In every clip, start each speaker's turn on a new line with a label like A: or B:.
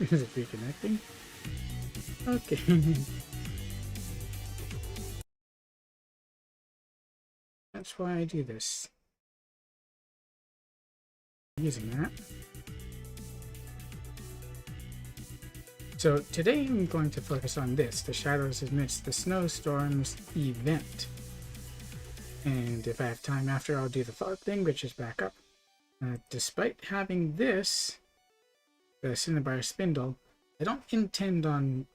A: Is it reconnecting? Okay. That's why I do this. Using that. So today I'm going to focus on this, the Shadows Amidst the Snowstorms event. And if I have time after, I'll do the fog thing, which is back up. Despite having this, the Cinnabar Spindle, I don't intend on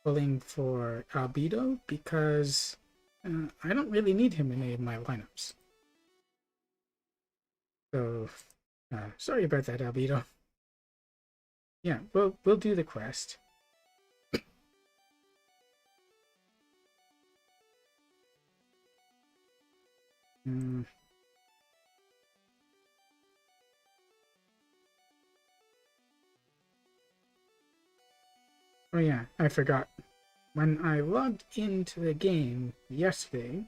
A: pulling for Albedo because I don't really need him in any of my lineups. So, sorry about that, Albedo. Yeah, we'll do the quest. Oh yeah, I forgot. When I logged into the game yesterday,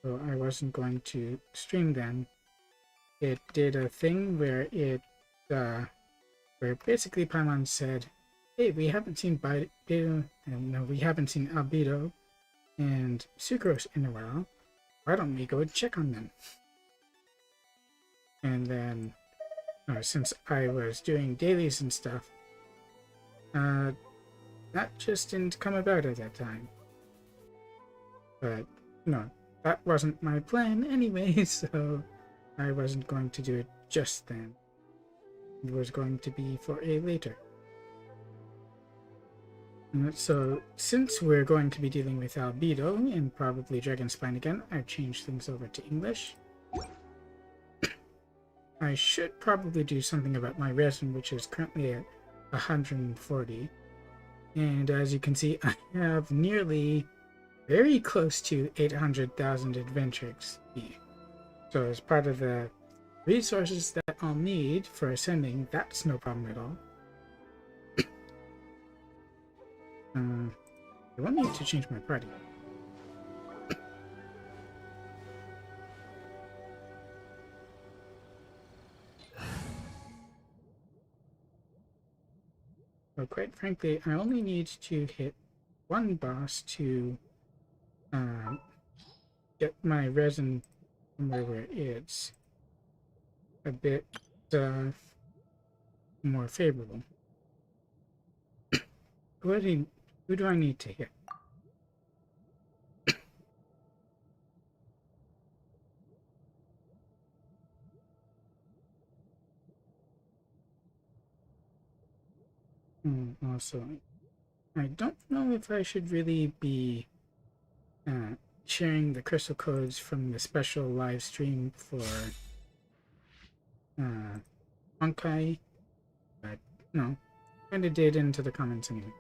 A: so I wasn't going to stream then, it did a thing where where basically Paimon said, hey, we haven't seen Beto, and no, we haven't seen Albedo and Sucrose in a while. Why don't we go and check on them? And then, since I was doing dailies and stuff, that just didn't come about at that time. But, no, that wasn't my plan anyway, so I wasn't going to do it just then. It was going to be for a later. So, since we're going to be dealing with Albedo and probably Dragonspine again, I've changed things over to English. I should probably do something about my resin, which is currently at 140. And as you can see, I have nearly very close to 800,000 adventure XP. So as part of the resources that I'll need for ascending, that's no problem at all. I won't need to change my party. But quite frankly, I only need to hit one boss to get my resin somewhere where it's a bit more favorable. Who do I need to hit? Also, I don't know if I should really be sharing the crystal codes from the special live stream for Honkai, but no, kinda did into the comments anyway.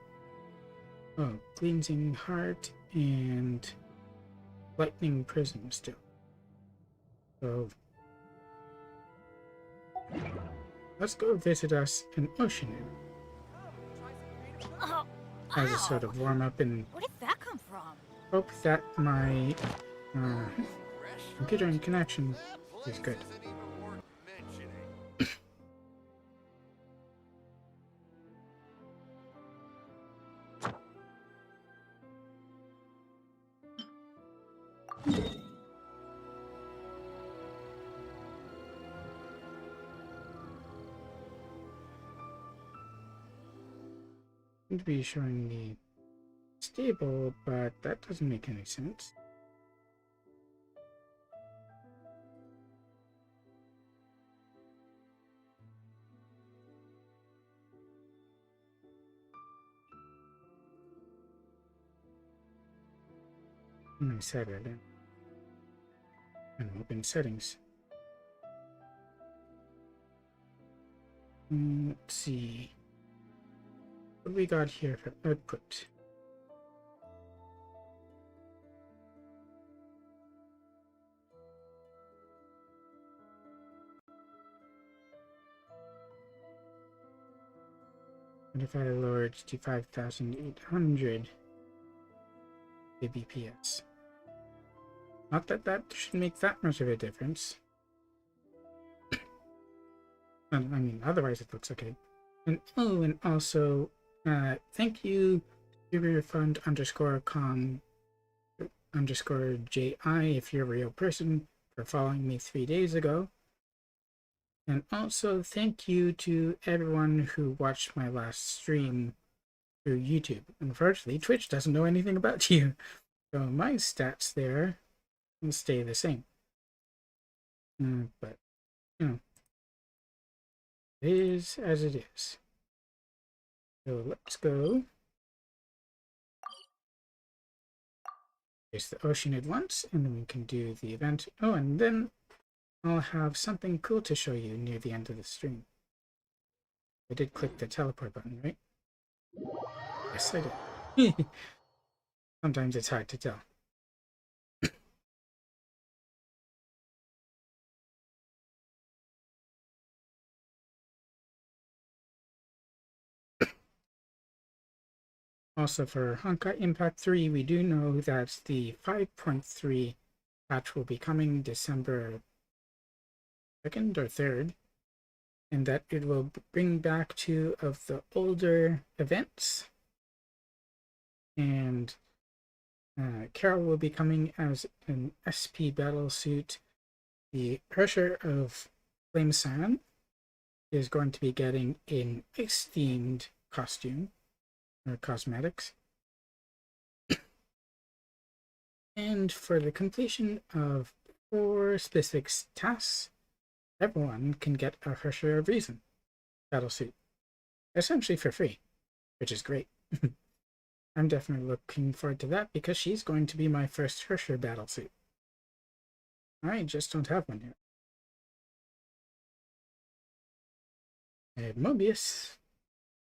A: Oh, cleansing heart and lightning prism still. So let's go visit us an ocean as a sort of warm up and
B: where did that come from?
A: Hope that my computer and connection is good. Seem to be showing me stable, but that doesn't make any sense. I set it in and open settings. Let's see. What do we got here for output? What if I lowered to 5,800 kbps? Not that that should make that much of a difference. I mean, otherwise it looks okay. And oh, and also, thank you, superfund_con_ji, if you're a real person, for following me 3 days ago. And also, thank you to everyone who watched my last stream through YouTube. Unfortunately, Twitch doesn't know anything about you, so my stats there will stay the same. But, you know, it is as it is. So let's go face the ocean at once, and then we can do the event. Oh, and then I'll have something cool to show you near the end of the stream. I did click the teleport button, right? Yes, I did. Sometimes it's hard to tell. Also, for Honkai Impact 3, we do know that the 5.3 patch will be coming December 2nd or 3rd, and that it will bring back 2 of the older events. And Carol will be coming as an SP battle suit. The Herrscher of Flamesan is going to be getting an ice-themed costume or cosmetics. And for the completion of 4 specific tasks, everyone can get a Herrscher of Reason battlesuit, essentially for free, which is great. I'm definitely looking forward to that because she's going to be my first Herrscher battlesuit. I just don't have one yet. I have Mobius.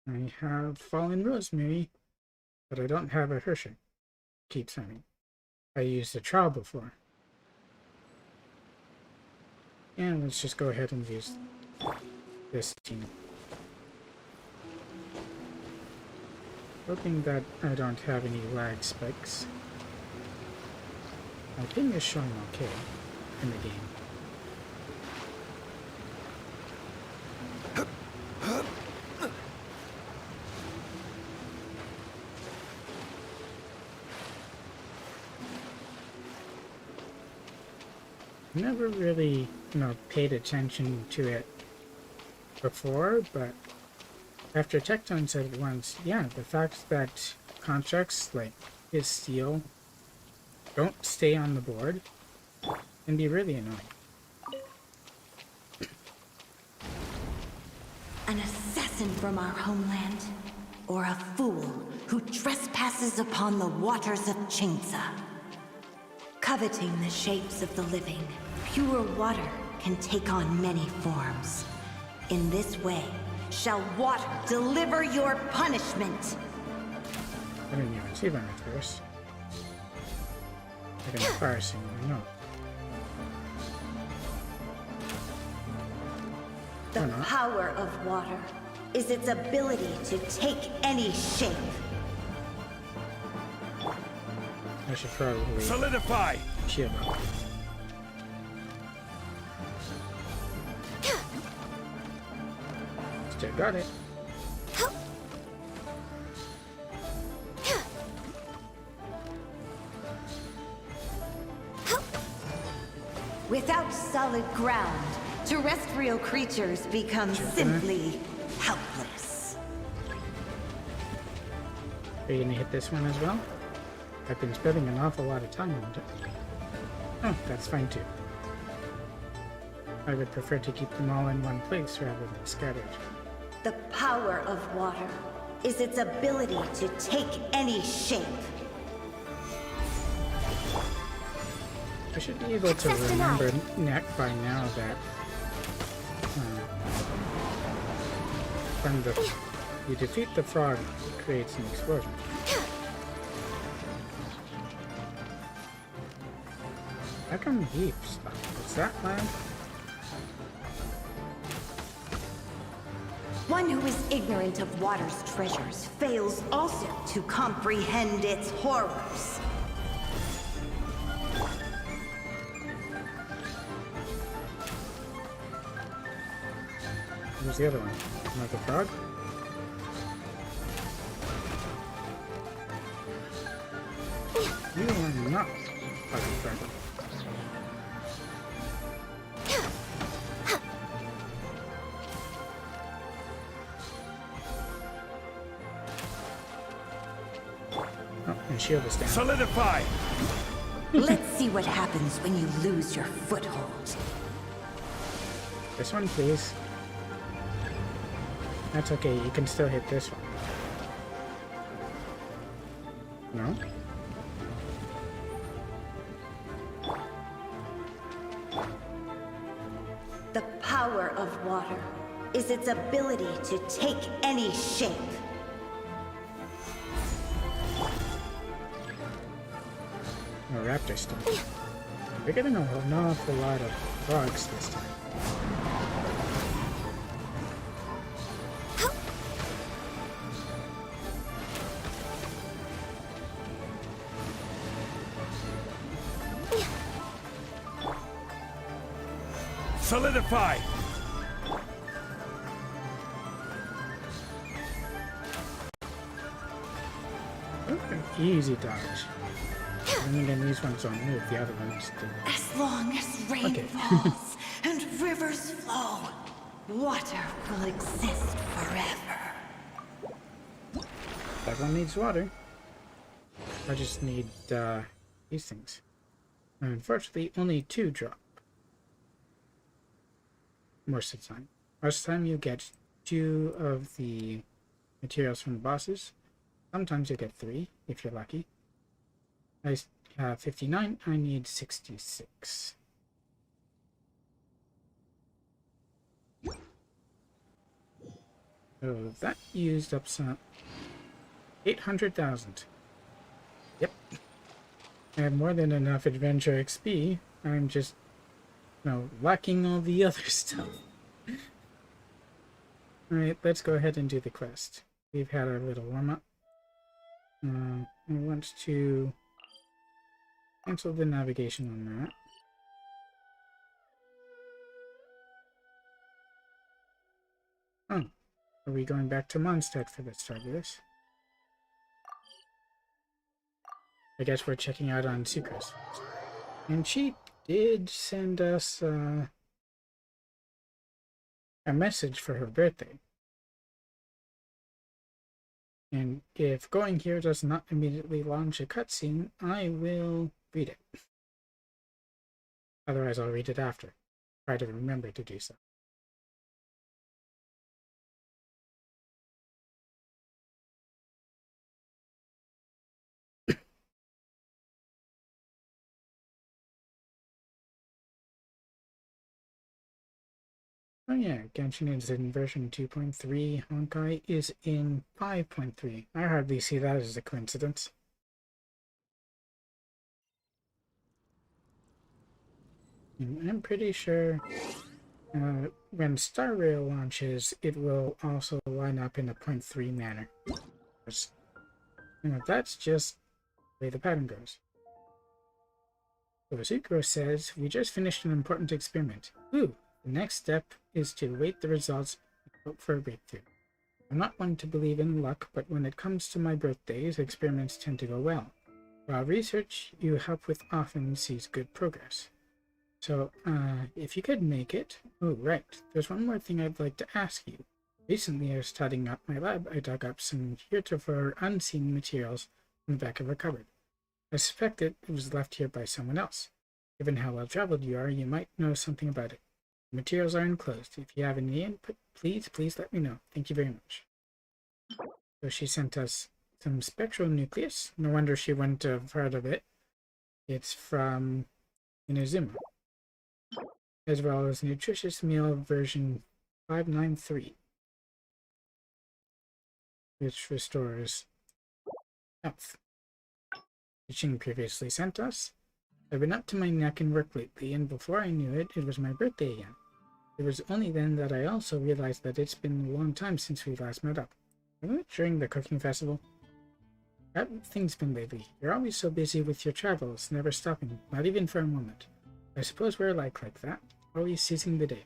A: I have Fallen Rosemary, but I don't have a Herrscher. Keeps having. I used a trial before. And let's just go ahead and use this team. Hoping that I don't have any lag spikes. My ping is showing okay in the game. Never really, paid attention to it before, but after Tectone said it once, yeah, the fact that constructs like his steel don't stay on the board can be really annoying.
B: An assassin from our homeland, or a fool who trespasses upon the waters of Chingsa. Coveting the shapes of the living, pure water can take on many forms. In this way, shall water deliver your punishment.
A: I didn't even see that at first. Like an embarrassing, no.
B: The power of water is its ability to take any shape.
A: I should probably
C: solidify.
A: Shield up. Still got it.
B: Without solid ground, terrestrial creatures become simply helpless.
A: Are you gonna hit this one as well? I've been spending an awful lot of time on it. Oh, that's fine too. I would prefer to keep them all in one place rather than scattered.
B: The power of water is its ability to take any shape.
A: I should be able to remember by now that when you defeat the frog, it creates an explosion. How come deep stuff? Is that land?
B: One who is ignorant of water's treasures fails also to comprehend its horrors.
A: Who's the other one? Another frog? fucking forever. Oh, and shield is down.
C: Solidify!
B: Let's see what happens when you lose your foothold.
A: This one, please. That's okay, you can still hit this one. No?
B: The power of water is its ability to take any shape.
A: Oh, raptor stuff. We're getting an awful lot of frogs this time.
C: Solidify!
A: An easy dodge. And again, these ones don't move, the other ones do.
B: As long as rain
A: Okay.
B: falls and rivers flow, water will exist forever.
A: Everyone needs water. I just need these things. And unfortunately, only 2 drop. Most of the time. Most of the time you get 2 of the materials from the bosses. Sometimes you get 3, if you're lucky. I have 59, I need 66. So that used up some 800,000. Yep. I have more than enough adventure XP. I'm just, lacking all the other stuff. Alright, let's go ahead and do the quest. We've had our little warm-up. I want to cancel the navigation on that. Oh, are we going back to Mondstadt for the start of this? I guess we're checking out on Sucrose. And she did send us a message for her birthday. And if going here does not immediately launch a cutscene, I will read it. Otherwise, I'll read it after. Try to remember to do so. Oh yeah, Genshin is in version 2.3, Honkai is in 5.3. I hardly see that as a coincidence. And I'm pretty sure when Star Rail launches, it will also line up in a 0.3 manner. That's just the way the pattern goes. So Sucrose says, we just finished an important experiment. Ooh! The next step is to await the results and hope for a breakthrough. I'm not one to believe in luck, but when it comes to my birthdays, experiments tend to go well. While research you help with often sees good progress. So, if you could make it... Oh, right. There's one more thing I'd like to ask you. Recently, I was tidying up my lab. I dug up some heretofore unseen materials in the back of a cupboard. I suspected it was left here by someone else. Given how well-traveled you are, you might know something about it. The materials are enclosed. If you have any input, please let me know. Thank you very much. So she sent us some spectral nucleus. No wonder she wouldn't have heard of it. It's from Inazuma. As well as nutritious meal version 593. Which restores health. Which previously sent us. I've been up to my neck in work lately, and before I knew it, it was my birthday again. It was only then that I also realized that it's been a long time since we last met up. Wasn't it during the cooking festival? How have things been lately? You're always so busy with your travels, never stopping, not even for a moment. I suppose we're like that, always seizing the day.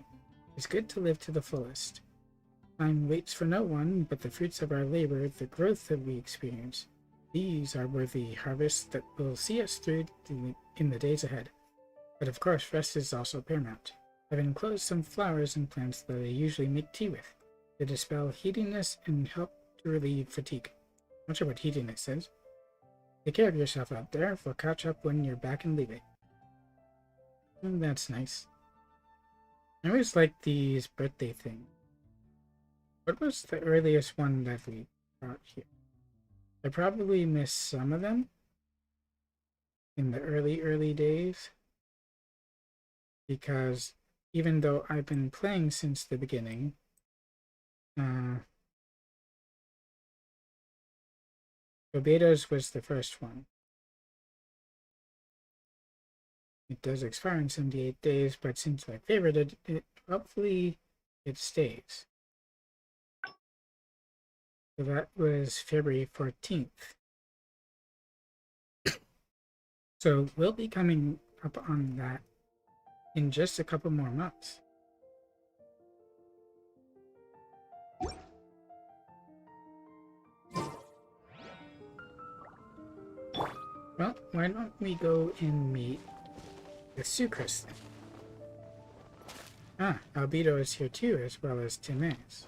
A: It's good to live to the fullest. Time waits for no one, but the fruits of our labor, the growth that we experience. These are worthy harvests that will see us through in the days ahead. But of course, rest is also paramount. I've enclosed some flowers and plants that I usually make tea with. They dispel heatiness and help to relieve fatigue. Not sure what heatiness is. Take care of yourself out there. We'll catch up when you're back in Levy. That's nice. I always like these birthday things. What was the earliest one that we got here? I probably missed some of them in the early days, because even though I've been playing since the beginning, Barbados was the first one. It does expire in 78 days, but since I favorited it, hopefully it stays. So that was February 14th. So we'll be coming up on that in just a couple more months. Well, why don't we go and meet the Sucrose then? Ah, Albedo is here too, as well as Timaeus.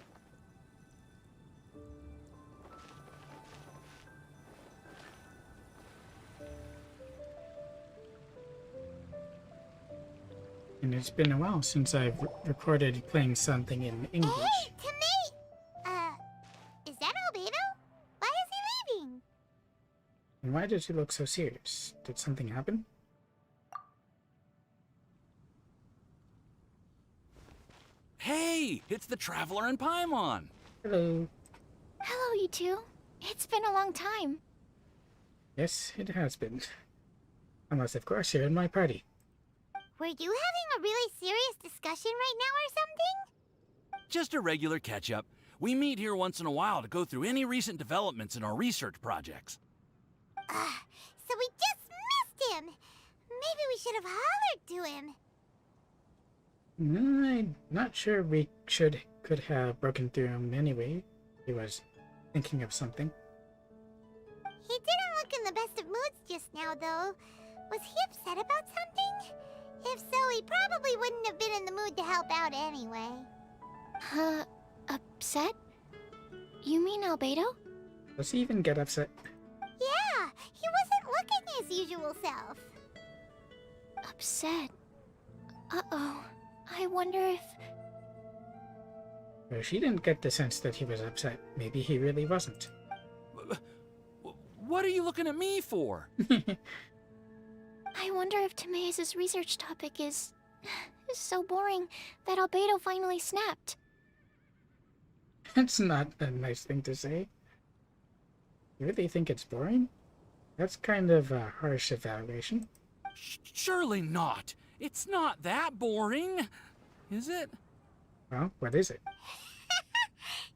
A: And it's been a while since I've recorded playing something in English.
D: Hey, Timmy! Is that Albedo? Why is he leaving?
A: And why does he look so serious? Did something happen?
C: Hey, it's the Traveler and Paimon.
A: Hello.
D: Hello, you two. It's been a long time.
A: Yes, it has been. Unless, of course, you're in my party.
D: Were you having a really serious discussion right now or something?
C: Just a regular catch-up. We meet here once in a while to go through any recent developments in our research projects.
D: So we just missed him. Maybe we should have hollered to him.
A: I'm not sure we could have broken through him anyway. He was thinking of something.
D: He didn't look in the best of moods just now, though. Was he upset about something? If so, he probably wouldn't have been in the mood to help out anyway.
E: Upset? You mean Albedo?
A: Does he even get upset?
D: Yeah, he wasn't looking his usual self.
E: Upset? Uh-oh. I wonder if...
A: Well, she didn't get the sense that he was upset. Maybe he really wasn't.
C: What are you looking at me for?
E: I wonder if Timaeus' research topic is so boring that Albedo finally snapped.
A: That's not a nice thing to say. You really think it's boring? That's kind of a harsh evaluation.
C: Surely not. It's not that boring, is it?
A: Well, what is it?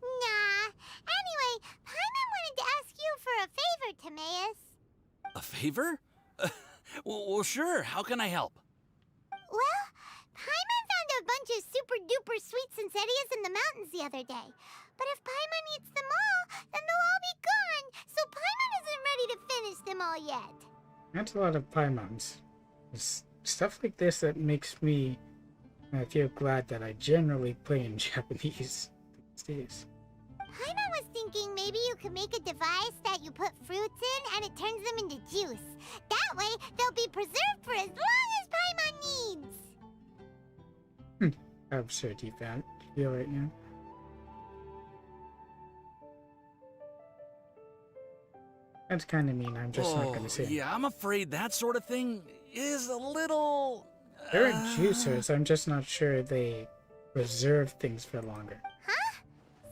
D: Nah. Anyway, Paimon wanted to ask you for a favor, Timaeus.
C: A favor? Well, sure. How can I help?
D: Well, Paimon found a bunch of super-duper sweet Sincerias in the mountains the other day. But if Paimon eats them all, then they'll all be gone, so Paimon isn't ready to finish them all yet.
A: That's a lot of Paimons. It's stuff like this that makes me feel glad that I generally play in Japanese these days.
D: Paimon was thinking maybe you could make a device that you put fruits in and it turns them into juice. That way, they'll be preserved for as long as Paimon needs.
A: How absurd you feel right now. That's kind of mean. I'm just not going to say it.
C: Yeah, I'm afraid that sort of thing is a little...
A: They're juicers. I'm just not sure they preserve things for longer.
D: Huh?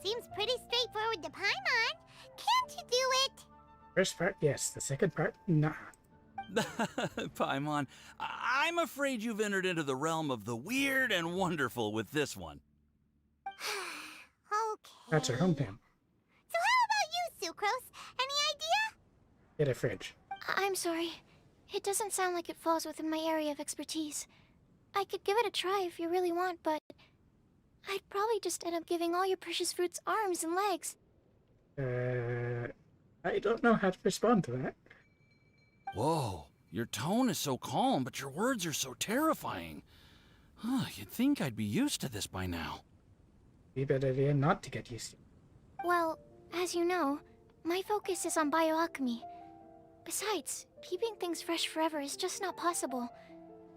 D: Seems pretty straightforward to Paimon. Can't you do it?
A: First part, yes. The second part, nah.
C: Paimon, I'm afraid you've entered into the realm of the weird and wonderful with this one.
D: Okay.
A: That's her hometown.
D: So how about you, Sucrose? Any idea?
A: Get a fridge.
E: I'm sorry. It doesn't sound like it falls within my area of expertise. I could give it a try if you really want, but I'd probably just end up giving all your precious fruits arms and legs.
A: I don't know how to respond to that.
C: Whoa, your tone is so calm, but your words are so terrifying. You'd think I'd be used to this by now.
A: Be a better idea not to get used to it.
E: Well, as you know, my focus is on bioalchemy. Besides, keeping things fresh forever is just not possible.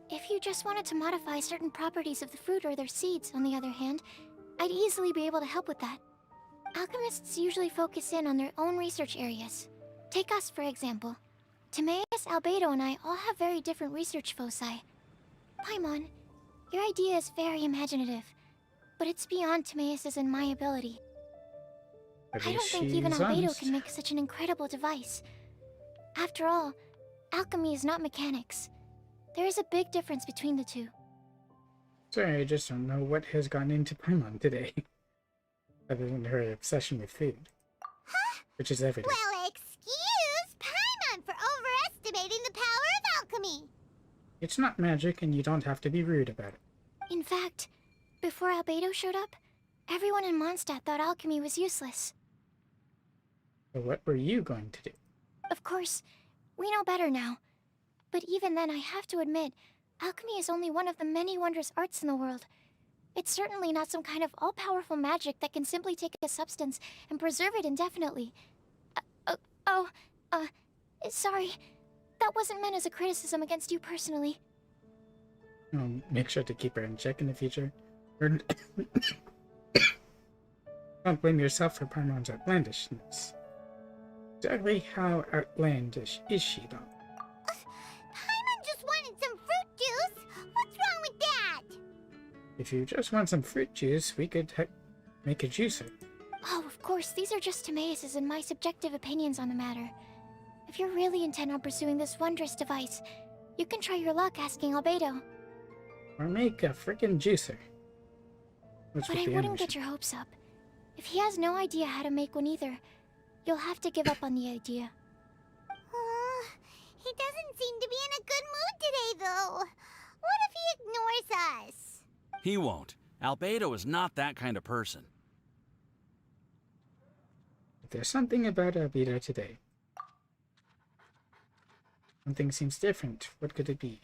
E: If you just wanted to modify certain properties of the fruit or their seeds, on the other hand, I'd easily be able to help with that. Alchemists usually focus in on their own research areas. Take us, for example. Timaeus, Albedo, and I all have very different research foci. Paimon, your idea is very imaginative, but it's beyond Timaeus's and my ability.
A: At
E: I don't
A: least
E: think even
A: she's
E: Albedo
A: honest.
E: can make such an incredible device. After all, alchemy is not mechanics. There is a big difference between the two.
A: Sorry, I just don't know what has gone into Paimon today. Other than her obsession with food. Which is everything.
D: Well, excuse Paimon for overestimating the power of alchemy.
A: It's not magic, and you don't have to be rude about it.
E: In fact, before Albedo showed up, everyone in Mondstadt thought alchemy was useless.
A: So what were you going to do?
E: Of course, we know better now. But even then, I have to admit, alchemy is only one of the many wondrous arts in the world. It's certainly not some kind of all-powerful magic that can simply take a substance and preserve it indefinitely. Sorry. That wasn't meant as a criticism against you personally.
A: Make sure to keep her in check in the future. Or don't blame yourself for Paimon's outlandishness. Exactly how outlandish is she, though?
D: Paimon just wanted some fruit juice. What's wrong with that?
A: If you just want some fruit juice, we could make a juicer.
E: Oh, of course, these are just Timaeus's and my subjective opinions on the matter. If you're really intent on pursuing this wondrous device, you can try your luck asking Albedo.
A: Or make a frickin' juicer. What's
E: But
A: with
E: I
A: the
E: wouldn't
A: animation?
E: get your hopes up. If he has no idea how to make one either, you'll have to give up on the idea.
D: He doesn't seem to be in a good mood today, though. What if he ignores us?
C: He won't. Albedo is not that kind of person.
A: But there's something about Albedo today. Something seems different. What could it be?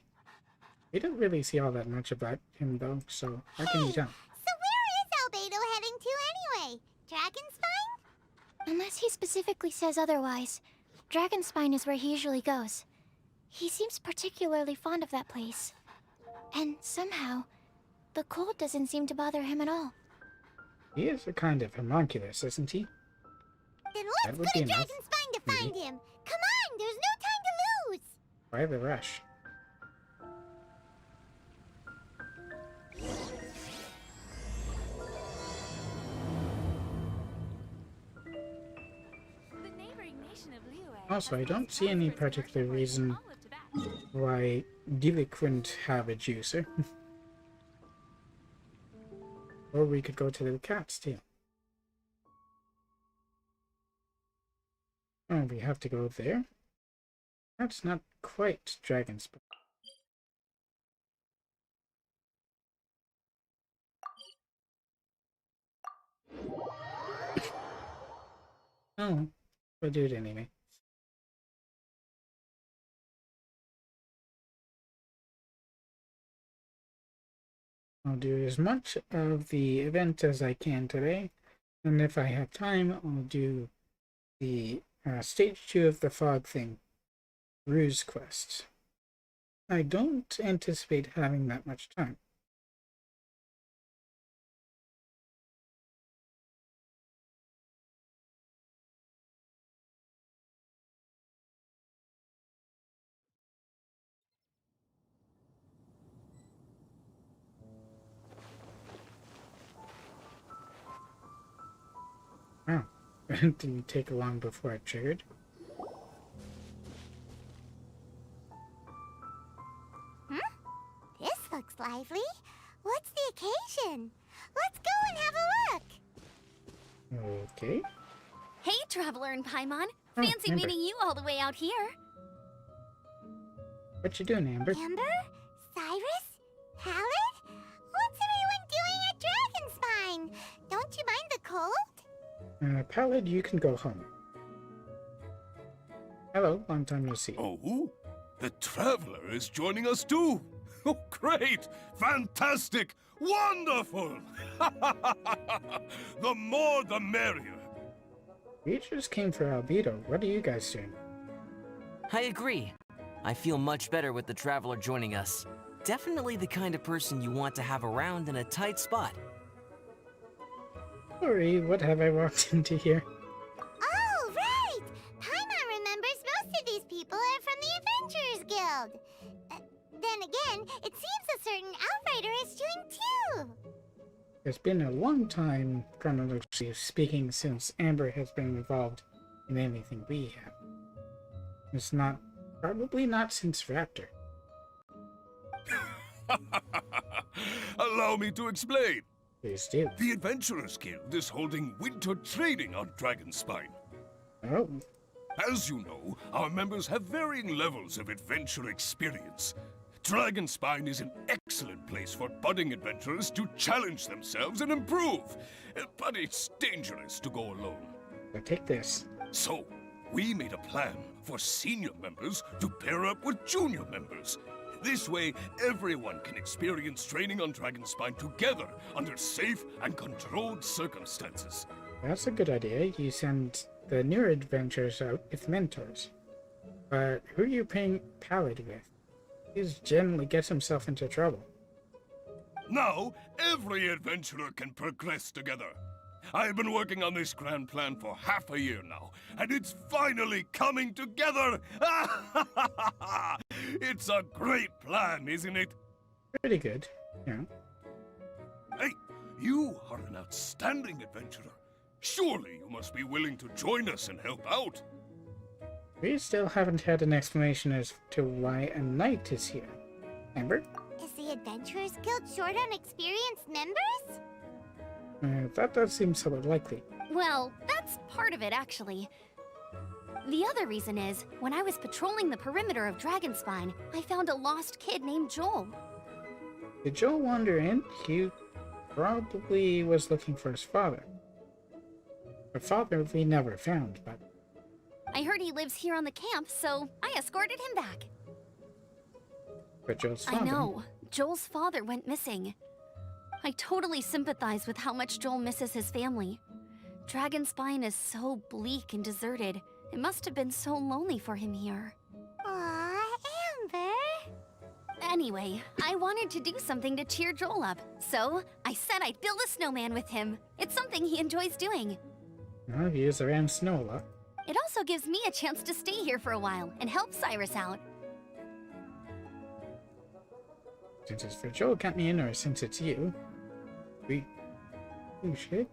A: We don't really see all that much about him, though, so how can you tell?
D: So where is Albedo heading to anyway? Dragonspine?
E: Unless he specifically says otherwise, Dragonspine is where he usually goes. He seems particularly fond of that place. And somehow, the cold doesn't seem to bother him at all.
A: He is a kind of homunculus, isn't he?
D: Then
A: That
D: let's
A: would
D: go
A: be
D: to
A: enough.
D: Dragonspine to
A: Maybe.
D: find him. Come on, there's no time to lose.
A: Why the rush? Also, I don't see any particular reason why Gilly couldn't have a juicer. Or we could go to the cat's tail. Oh, we have to go there? That's not quite Dragon's. Oh, we'll do it anyway. I'll do as much of the event as I can today, and if I have time, I'll do the stage 2 of the fog thing, Ruse Quest. I don't anticipate having that much time. Wow, it didn't take long before it triggered.
D: This looks lively. What's the occasion? Let's go and have a look.
A: Okay.
F: Hey, Traveler and Paimon.
A: Oh,
F: Fancy
A: Amber.
F: meeting you all the way out here.
A: What you doing, Amber?
D: Amber? Cyrus? Halid? What's everyone doing at Dragonspine? Don't you mind the cold?
A: Pallid, you can go home. Hello, long time no see.
G: Oh, the Traveler is joining us too. Oh, great! Fantastic! Wonderful! The more the merrier.
A: We just came for Albedo. What are you guys doing?
H: I agree. I feel much better with the Traveler joining us. Definitely the kind of person you want to have around in a tight spot.
A: Sorry, what have I walked into here?
D: Oh, right! Paimon remembers most of these people are from the Adventurers Guild. Then again, it seems a certain Outrider is doing too.
A: It's been a long time, chronologically speaking, since Amber has been involved in anything we have. It's not, probably not since Raptor.
G: Allow me to explain.
A: Please do.
G: The Adventurers Guild is holding winter training on Dragonspine.
A: Oh,
G: As you know, our members have varying levels of adventure experience. Dragonspine is an excellent place for budding adventurers to challenge themselves and improve. But it's dangerous to go alone.
A: so take this.
G: So, we made a plan for senior members to pair up with junior members. This way, everyone can experience training on Dragonspine together under safe and controlled circumstances.
A: That's a good idea. You send the newer adventurers out with mentors. But who are you playing Pallid with? He generally gets himself into trouble.
G: Now, every adventurer can progress together. I've been working on this grand plan for half a year now, and it's finally coming together! It's a great plan, isn't it?
A: Pretty good, yeah.
G: Hey, you are an outstanding adventurer. Surely you must be willing to join us and help out.
A: We still haven't had an explanation as to why a knight is here. Amber?
D: Is the Adventurers Guild short on experienced members?
A: That does seem somewhat likely.
F: Well, that's part of it, actually. The other reason is, when I was patrolling the perimeter of Dragonspine, I found a lost kid named Joel.
A: Did Joel wander in? He probably was looking for his father. Her father we never found, but
F: I heard he lives here on the camp, so I escorted him back.
A: Joel's father.
F: I know. Joel's father went missing. I totally sympathize with how much Joel misses his family. Dragonspine is so bleak and deserted. It must have been so lonely for him here.
D: Aw, Amber.
F: Anyway, I wanted to do something to cheer Joel up, so I said I'd build a snowman with him. It's something he enjoys doing.
A: Well, he is around snow a lot.
F: It also gives me a chance to stay here for a while and help Cyrus out.
A: Since it's for Joel, can't be in, or since it's you, we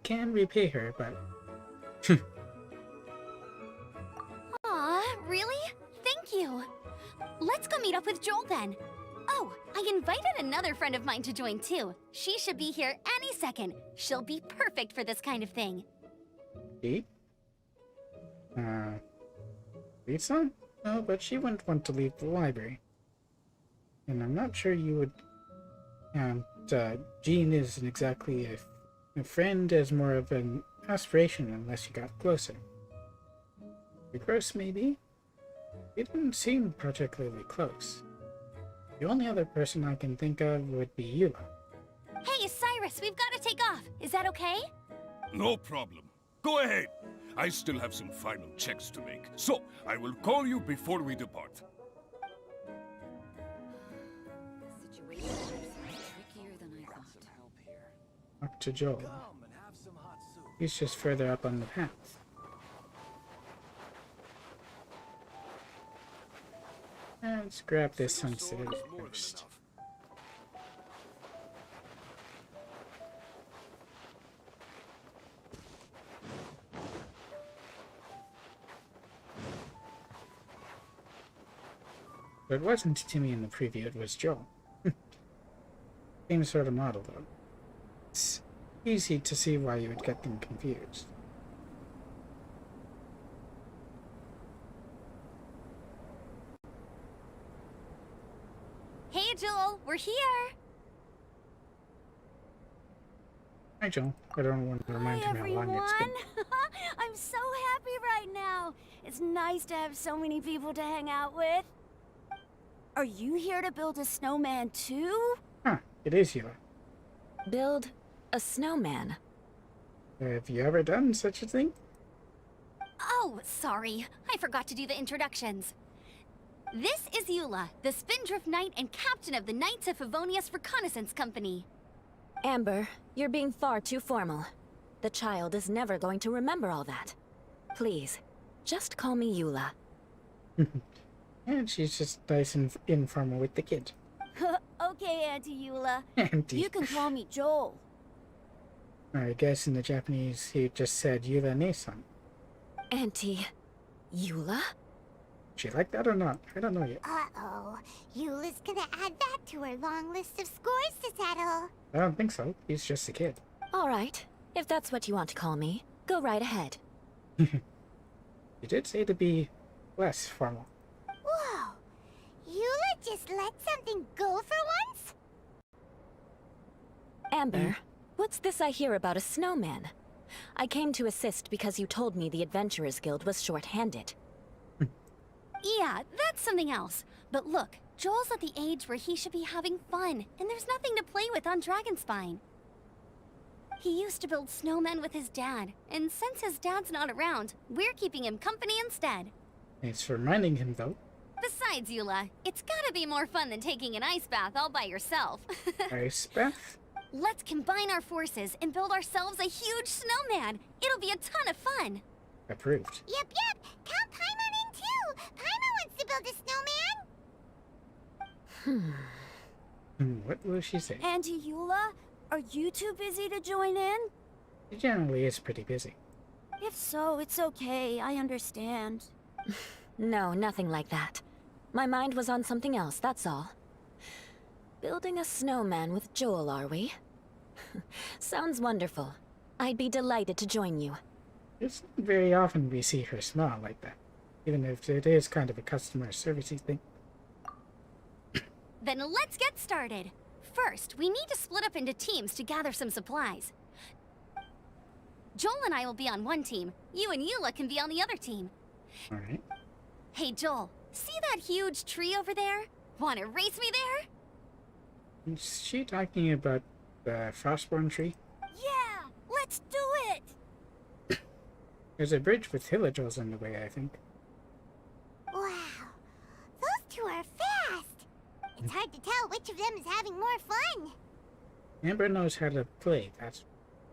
A: can repay her, but
F: Aw, really? Thank you. Let's go meet up with Joel then. Oh, I invited another friend of mine to join too. She should be here any second. She'll be perfect for this kind of thing.
A: Pete? Lisa? No, but she wouldn't want to leave the library. And I'm not sure you would. And Jean isn't exactly a friend, as more of an aspiration unless you got closer. Gross, maybe? He didn't seem particularly close. The only other person I can think of would be Eula.
F: Hey, Cyrus, we've got to take off. Is that okay?
G: No problem. Go ahead. I still have some final checks to make, so I will call you before we depart.
I: Situation is trickier than I thought.
A: Up to Joel. He's just further up on the path. Let's grab this sunset first. But it wasn't Timmy in the preview, it was Joel. Same sort of model, though. It's easy to see why you would get them confused.
F: Hey, Joel, we're here.
A: Hi, Joel. I don't want to remind
F: Hi,
A: him how long it's been.
F: everyone.
J: I'm so happy right now. It's nice to have so many people to hang out with. Are you here to build a snowman too?
A: Huh, it is you.
J: Build a snowman?
A: Have you ever done such a thing?
F: Oh, sorry. I forgot to do the introductions. This is Eula, the Spindrift Knight and captain of the Knights of Favonius Reconnaissance Company.
J: Amber, you're being far too formal. The child is never going to remember all that. Please, just call me Eula.
A: And she's just nice and informal with the kid.
J: Okay, Auntie Eula.
A: Auntie.
J: You can call me Joel.
A: I guess in the Japanese he just said Yura Nesan.
J: Auntie Eula?
A: She like that or not? I don't know yet.
D: Uh-oh. Eula's gonna add that to her long list of scores to settle.
A: I don't think so. He's just a kid.
J: All right, if that's what you want to call me, go right ahead.
A: You did say to be less formal.
D: Whoa. Eula just let something go for once?
J: Amber, what's this I hear about a snowman? I came to assist because you told me the Adventurers Guild was short-handed.
F: Yeah, that's something else. But look, Joel's at the age where he should be having fun, and there's nothing to play with on Dragonspine. He used to build snowmen with his dad, and since his dad's not around, we're keeping him company instead.
A: Thanks for reminding him, though.
F: Besides, Eula, it's gotta be more fun than taking an ice bath all by yourself.
A: Ice bath?
F: Let's combine our forces and build ourselves a huge snowman. It'll be a ton of fun.
A: Approved.
D: Yep. Count Paimon in too. Paimon wants to build a snowman.
A: What will she say?
J: Auntie Eula, are you too busy to join in?
A: She generally is pretty busy.
J: If so, it's okay. I understand. No, nothing like that. My mind was on something else, that's all. Building a snowman with Joel, are we? Sounds wonderful. I'd be delighted to join you.
A: It's not very often we see her smile like that, even if it is kind of a customer servicey thing.
F: Then let's get started. First, we need to split up into teams to gather some supplies. Joel and I will be on one team. You and Eula can be on the other team.
A: Alright.
F: Hey, Joel, see that huge tree over there? Wanna race me there?
A: Is she talking about the Frostborn tree?
J: Yeah, let's do it!
A: There's a bridge with villagers in the way, I think.
D: Wow. Those two are fast. It's hard to tell which of them is having more fun.
A: Amber knows how to play, that's...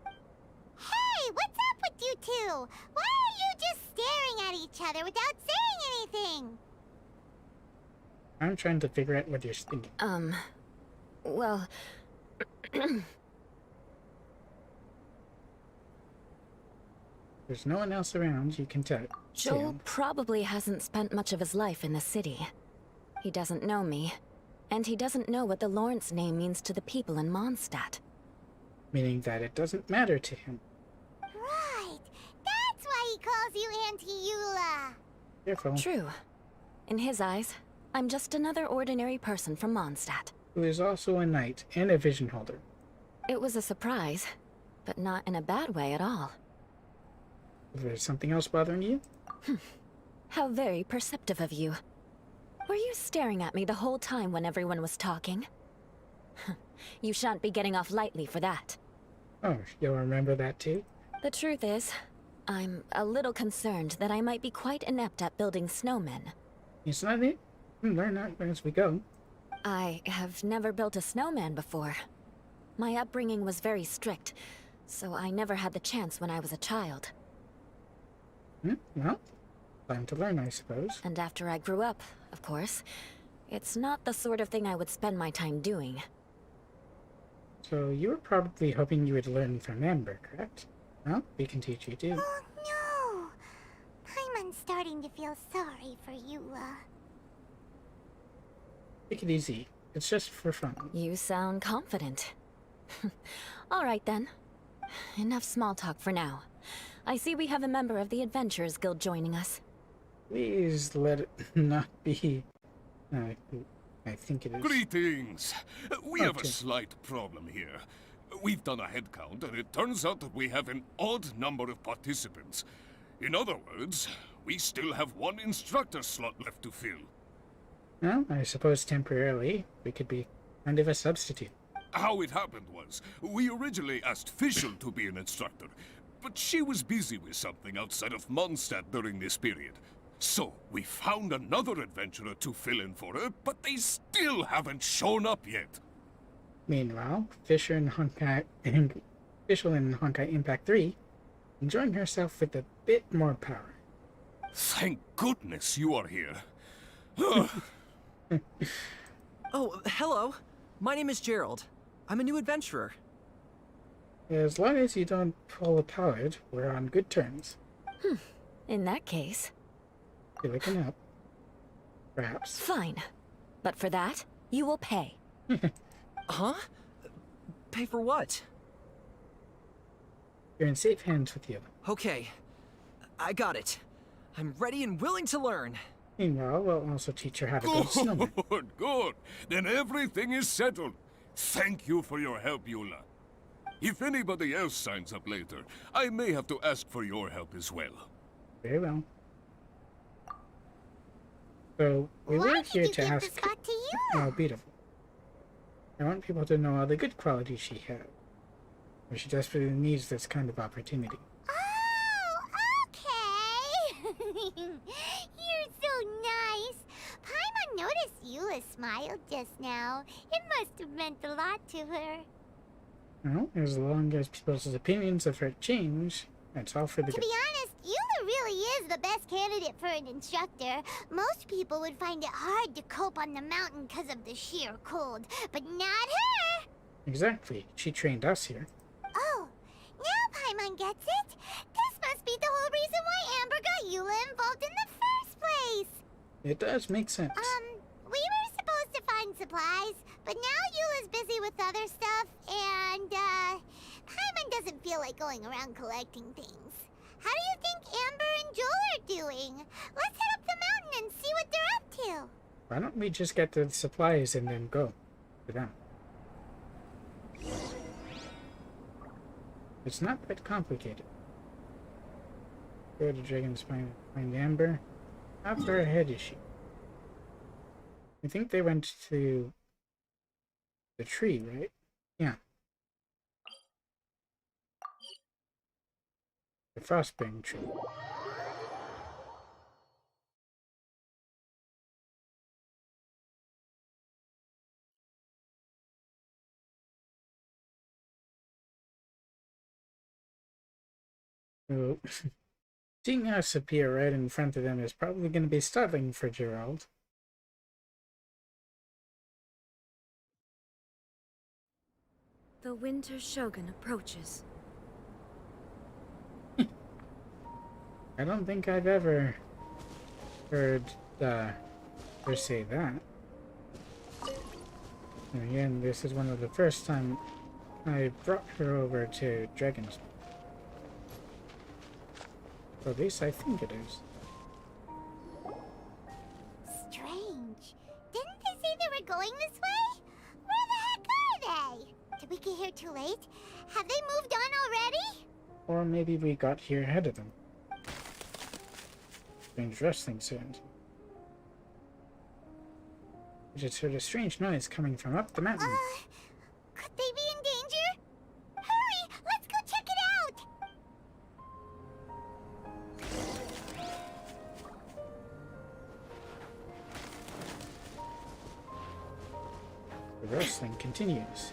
D: Hey, what's up with you two? Why are you just staring at each other without saying anything?
A: I'm trying to figure out what you're thinking.
J: Well...
A: There's no one else around, you can tell.
J: Joel probably hasn't spent much of his life in the city. He doesn't know me, and he doesn't know what the Lawrence name means to the people in Mondstadt.
A: Meaning that it doesn't matter to him.
D: Right. That's why he calls you Auntie Eula.
A: Careful.
J: True. In his eyes, I'm just another ordinary person from Mondstadt.
A: Who is also a knight and a vision holder.
J: It was a surprise, but not in a bad way at all.
A: Is there something else bothering you?
J: How very perceptive of you. Were you staring at me the whole time when everyone was talking? You shan't be getting off lightly for that.
A: Oh, you'll remember that too?
J: The truth is, I'm a little concerned that I might be quite inept at building snowmen.
A: It's not it. We'll learn that as we go.
J: I have never built a snowman before. My upbringing was very strict, so I never had the chance when I was a child.
A: Well, time to learn, I suppose.
J: And after I grew up, of course, it's not the sort of thing I would spend my time doing.
A: So you were probably hoping you would learn from Amber, correct? Well, we can teach you too.
D: Oh no. Paimon's starting to feel sorry for Eula.
A: Take it easy. It's just for fun.
J: You sound confident. All right then. Enough small talk for now. I see we have a member of the Adventurers Guild joining us.
A: Please let it not be... I think it is...
G: Greetings! We have a
A: Okay.
G: slight problem here. We've done a head count, and it turns out that we have an odd number of participants. In other words, we still have one instructor slot left to fill.
A: Well, I suppose temporarily we could be kind of a substitute.
G: How it happened was, we originally asked Fischl to be an instructor, but she was busy with something outside of Mondstadt during this period. So, we found another adventurer to fill in for her, but they still haven't shown up yet.
A: Meanwhile, Fischl in Honkai Impact 3 enjoying herself with a bit more power.
G: Thank goodness you are here.
K: Oh, hello. My name is Gerald. I'm a new adventurer.
A: As long as you don't pull a Pallid, we're on good terms.
J: In that case...
A: You're looking up. Perhaps.
J: Fine. But for that, you will pay.
K: Huh? Pay for what?
A: You're in safe hands with you.
K: Okay. I got it. I'm ready and willing to learn.
A: Meanwhile, we'll also teach her how to build snowmen.
G: Good, good. Then everything is settled. Thank you for your help, Eula. If anybody else signs up later, I may have to ask for your help as well.
A: Very well. So, we
D: Why
A: were
D: did
A: here
D: you
A: to
D: give
A: ask...
D: the spot to you?
A: Oh, beautiful. I want people to know all the good qualities she has. She desperately needs this kind of opportunity.
D: Oh, okay. You're so nice. Paimon noticed Eula smiled just now. It must have meant a lot to her.
A: Well, as long as people's opinions of her change, that's all for the
D: To
A: good.
D: be honest, Eula really is the best candidate for an instructor. Most people would find it hard to cope on the mountain because of the sheer cold, but not her!
A: Exactly. She trained us here.
D: Oh, now Paimon gets it. This must be the whole reason why Amber got Eula involved in the first place.
A: It does make sense.
D: We were supposed to find supplies, but now Eula's busy with other stuff, and, Paimon doesn't feel like going around collecting things. How do you think Amber and Joel are doing? Let's head up the mountain and see what they're up to.
A: Why don't we just get the supplies and then go to them? It's not that complicated. Go to Dragon's Spine, find Amber. How far ahead is she? I think they went to the tree, right? Yeah. The Frostbane tree. So, seeing us appear right in front of them is probably going to be startling for Gerald.
J: The Winter Shogun approaches.
A: I don't think I've ever heard her say that. And again, this is one of the first time I brought her over to Dragon's. Or at least I think it is.
D: Strange. Didn't they say they were going this way? Where the heck are they? Did we get here too late? Have they moved on already?
A: Or maybe we got here ahead of them. Strange rustling sound. I just heard a strange noise coming from up the mountain.
D: Could they be in danger? Hurry! Let's go check it out!
A: The rustling continues.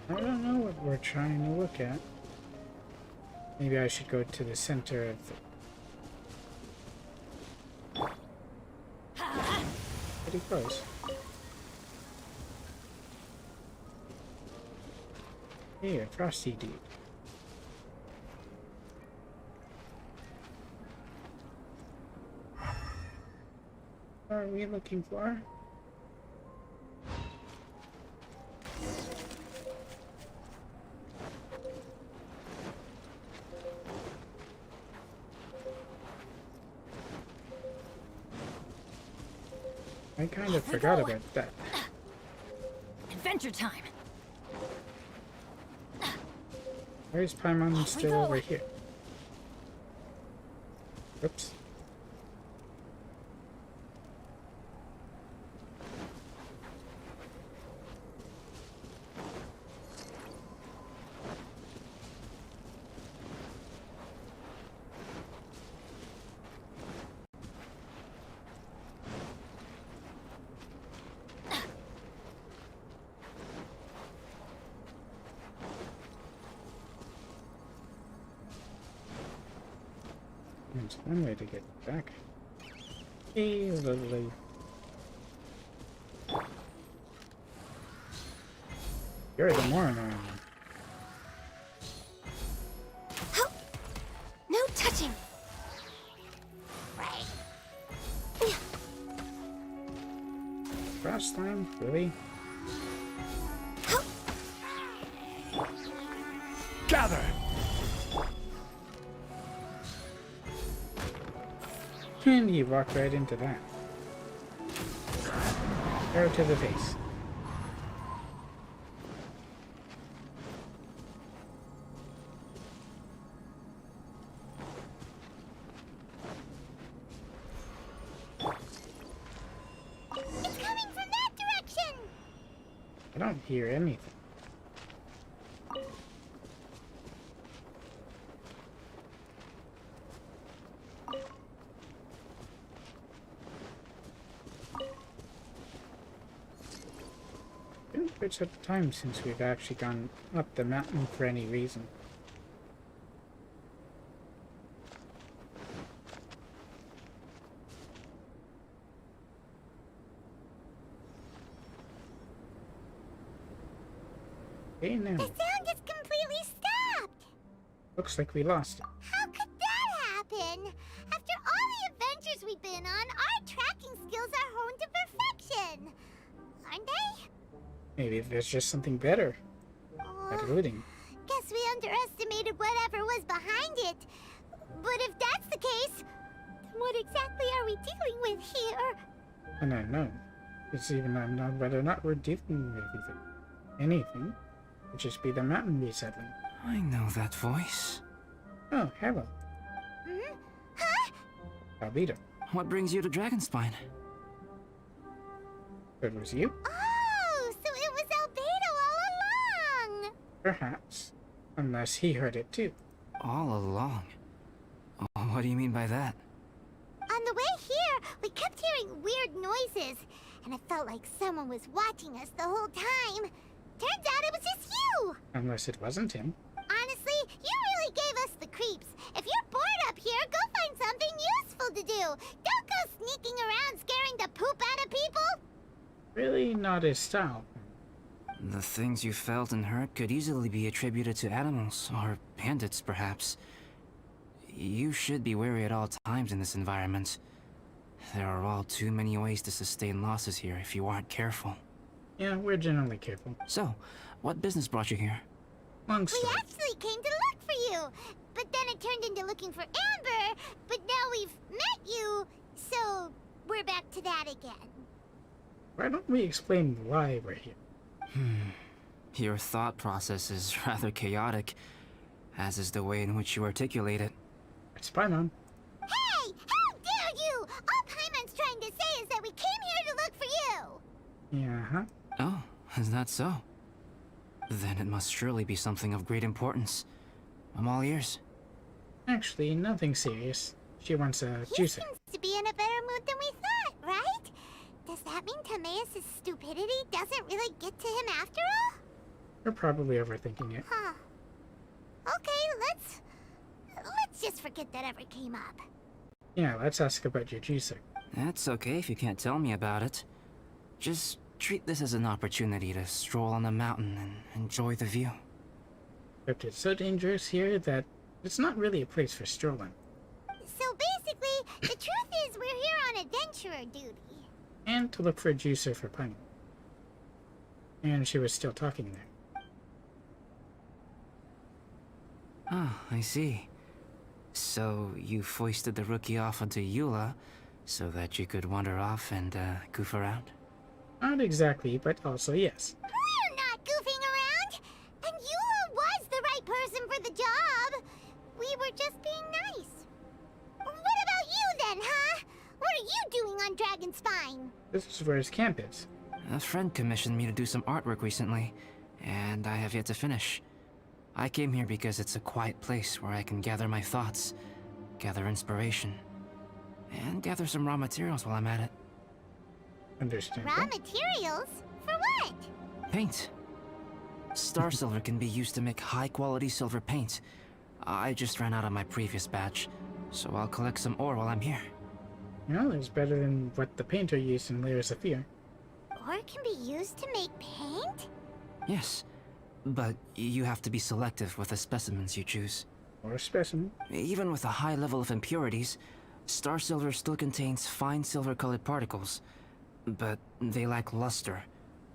A: I don't know what we're trying to look at. Maybe I should go to the center of the... Pretty close. Hey, a frosty dude. What are we looking for? I kind of forgot about that.
F: Adventure time.
A: Where's Paimon still
F: go.
A: over here? Oops. There's one way to get back. Hey, lovely. You're the moron.
E: No touching.
A: Frost slam? Really?
G: Gather!
A: And you walk right into that. Arrow to the face.
D: It's coming from that direction!
A: I don't hear anything. Been quite some time since we've actually gone up the mountain for any reason. Okay, now.
D: The sound just completely stopped!
A: Looks like we lost it.
D: How could that happen? After all the adventures we've been on, our tracking skills are honed to perfection! Aren't they?
A: Maybe there's just something better at looting.
D: Guess we underestimated whatever was behind it. But if that's the case, then what exactly are we dealing with here?
A: I don't know. It's even unknown whether or not we're dealing with anything. It'd just be the mountain resettling.
H: I know that voice.
A: Oh, hello.
D: Hmm? Huh?
A: Albedo.
H: What brings you to Dragonspine?
A: It was you?
D: Oh, so it was Albedo all along!
A: Perhaps. Unless he heard it too.
H: All along? Oh, what do you mean by that?
D: On the way here, we kept hearing weird noises, and it felt like someone was watching us the whole time. Turns out it was just you!
A: Unless it wasn't him.
D: Honestly, you really gave us the creeps. If you're bored up here, go find something useful to do. Don't go sneaking around scaring the poop out of people.
A: Really not his style.
H: The things you felt and heard could easily be attributed to animals, or bandits perhaps. You should be wary at all times in this environment. There are all too many ways to sustain losses here if you aren't careful.
A: Yeah, we're generally careful.
H: So, what business brought you here?
A: Long
D: We
A: story.
D: actually came to look for you. But then it turned into looking for Amber. But now we've met you, so we're back to that again.
A: Why don't we explain why we're here?
H: Your thought process is rather chaotic, as is the way in which you articulate it.
A: It's Paimon.
D: Hey! How dare you! All Paimon's trying to say is that we came here to look for you!
A: Yeah, huh?
H: Oh, is that so? Then it must surely be something of great importance. I'm all ears.
A: Actually, nothing serious. She wants a
D: He
A: juicer.
D: seems to be in a better mood than we thought, right? Does that mean Timaeus' stupidity doesn't really get to him after all?
A: We're probably overthinking it.
D: Huh. Okay, let's just forget that ever came up.
A: Yeah, let's ask about your juicer.
H: That's okay if you can't tell me about it. Just treat this as an opportunity to stroll on the mountain and enjoy the view.
A: Except it's so dangerous here that it's not really a place for strolling.
D: So basically, the truth is we're here on adventurer duty.
A: And to look for a juicer for Paimon. And she was still talking there.
H: Ah, I see. So you foisted the rookie off onto Eula, So that you could wander off and goof around?
A: Not exactly, but also yes.
D: We're not goofing around! And Eula was the right person for the job! We were just being nice. What about you then, huh? What are you doing on Dragonspine?
A: This is where his camp is.
H: A friend commissioned me to do some artwork recently, and I have yet to finish. I came here because it's a quiet place where I can gather my thoughts, gather inspiration, and gather some raw materials while I'm at it.
A: Understand?
D: Raw materials? For what?
H: Paint. Star silver can be used to make high-quality silver paint. I just ran out of my previous batch, so I'll collect some ore while I'm here.
A: Well, it's better than what the painter used in Layers of Fear.
D: Ore can be used to make paint?
H: Yes, but you have to be selective with the specimens you choose.
A: Or a specimen.
H: Even with a high level of impurities, star silver still contains fine silver-colored particles, but they lack luster,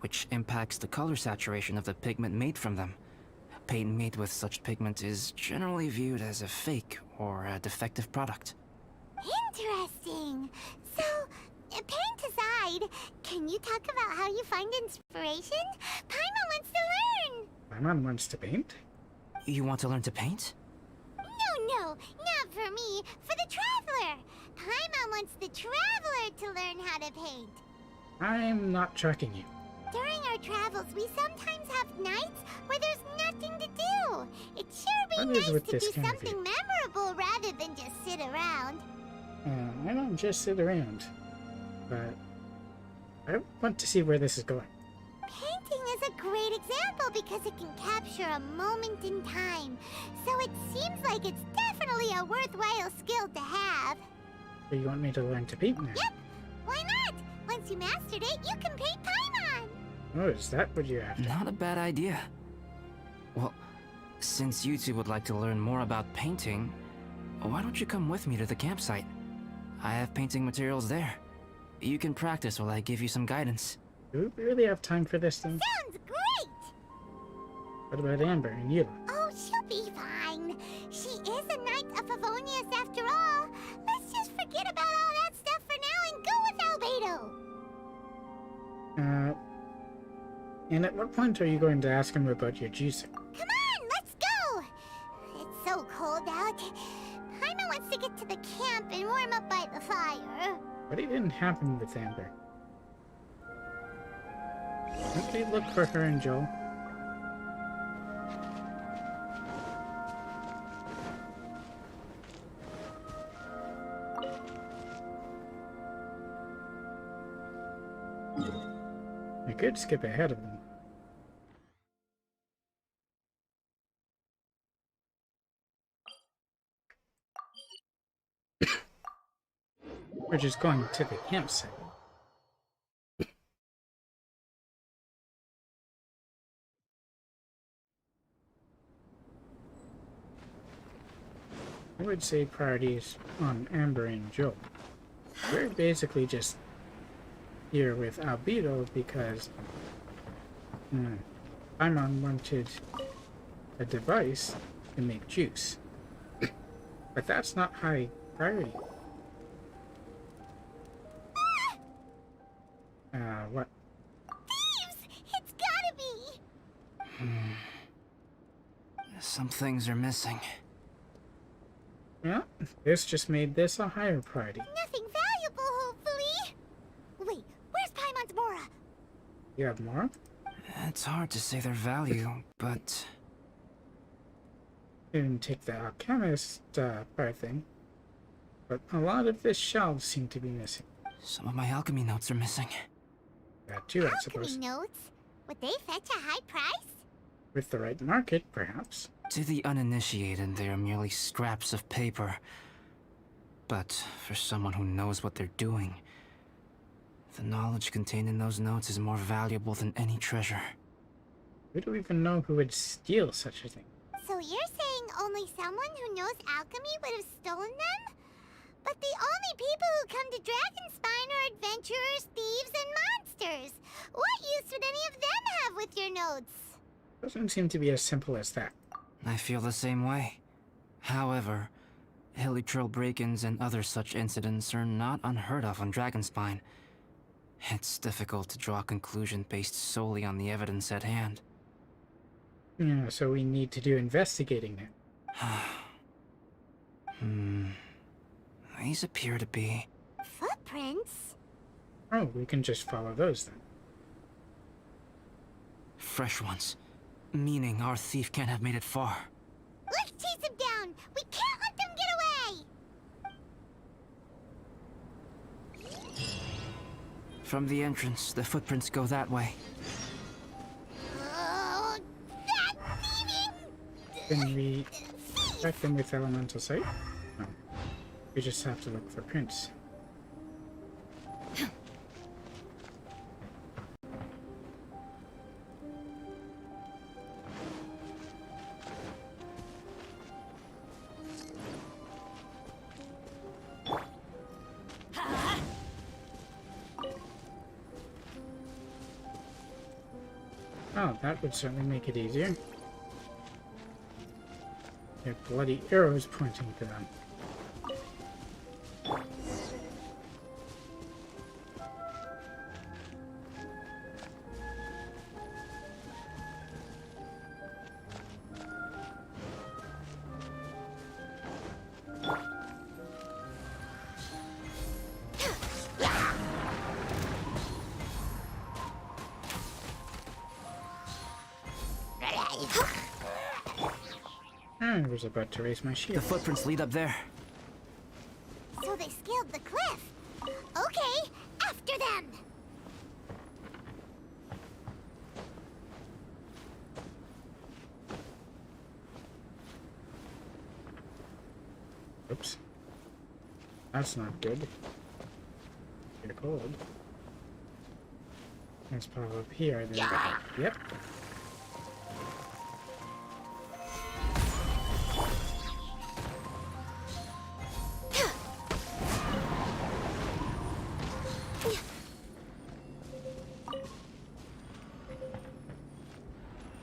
H: which impacts the color saturation of the pigment made from them. Paint made with such pigment is generally viewed as a fake or a defective product.
D: Interesting. So, paint aside, can you talk about how you find inspiration? Paimon wants to learn!
A: Paimon wants to paint?
H: You want to learn to paint?
D: No, not for me. For the Traveler. Paimon wants the Traveler to learn how to paint.
A: I'm not tracking you.
D: During our travels, we sometimes have nights where there's nothing to do. It sure
A: What
D: be
A: is
D: nice
A: with
D: to
A: this
D: do
A: kind of
D: something memorable rather than just sit around.
A: I don't just sit around, but I want to see where this is going.
D: Painting is a great example because it can capture a moment in time. So it seems like it's definitely a worthwhile skill to have.
A: So you want me to learn to paint now?
D: Yep, why not? Once you mastered it, you can paint Paimon.
A: Oh, is that what you're after?
H: Not a bad idea. Well, since you two would like to learn more about painting, why don't you come with me to the campsite? I have painting materials there. You can practice while I give you some guidance.
A: Do we really have time for this thing?
D: Sounds great!
A: What about Amber and Eula?
D: Oh, she'll be fine. She is a Knight of Favonius after all. Let's just forget about all that stuff for now and go with Albedo.
A: And at what point are you going to ask him about your juicing?
D: Come on, let's go! It's so cold out. Paimon wants to get to the camp and warm up by the fire.
A: What even happened with Amber? Don't they look for her and Joel? I could skip ahead of them. We're just going to the campsite. I would say priorities on Amber and Joel. We're basically just here with Albedo because Paimon wanted a device to make juice. But that's not high priority. What?
D: Thieves! It's gotta be!
H: Some things are missing.
A: Yeah, this just made this a higher priority.
D: Nothing valuable, hopefully. Wait, where's Paimon's Mora?
A: You have more?
H: It's hard to say their value, but...
A: Didn't take the alchemist part thing. But a lot of the shelves seem to be missing.
H: some of my alchemy notes are missing.
A: That too, I
D: Alchemy
A: suppose.
D: notes? Would they fetch a high price?
A: With the right market, perhaps.
H: To the uninitiated, they are merely scraps of paper. But for someone who knows what they're doing, the knowledge contained in those notes is more valuable than any treasure.
A: We don't even know who would steal such a thing.
D: So you're saying only someone who knows alchemy would have stolen them? But the only people who come to Dragonspine are adventurers, thieves, and monsters. What use would any of them have with your notes?
A: Doesn't seem to be as simple as that.
H: I feel the same way. However, Hilly trail break-ins and other such incidents are not unheard of on Dragonspine. It's difficult to draw a conclusion based solely on the evidence at hand.
A: Yeah, so we need to do investigating then.
H: These appear to be...
D: Footprints?
A: Oh, we can just follow those then.
H: fresh ones. Meaning our thief can't have made it far.
D: Let's chase him down! We can't let them get away!
H: From the entrance, the footprints go that way.
D: Oh, that thieving!
A: Can we track them with elemental sight? No. We just have to look for prints. Oh, that would certainly make it easier. There are bloody arrows pointing to them. I was about to raise my shield.
H: The footprints lead up there.
D: So they scaled the cliff. Okay, after them!
A: Oops. That's not good. You're cold. Let's pop up here. Then. Yep.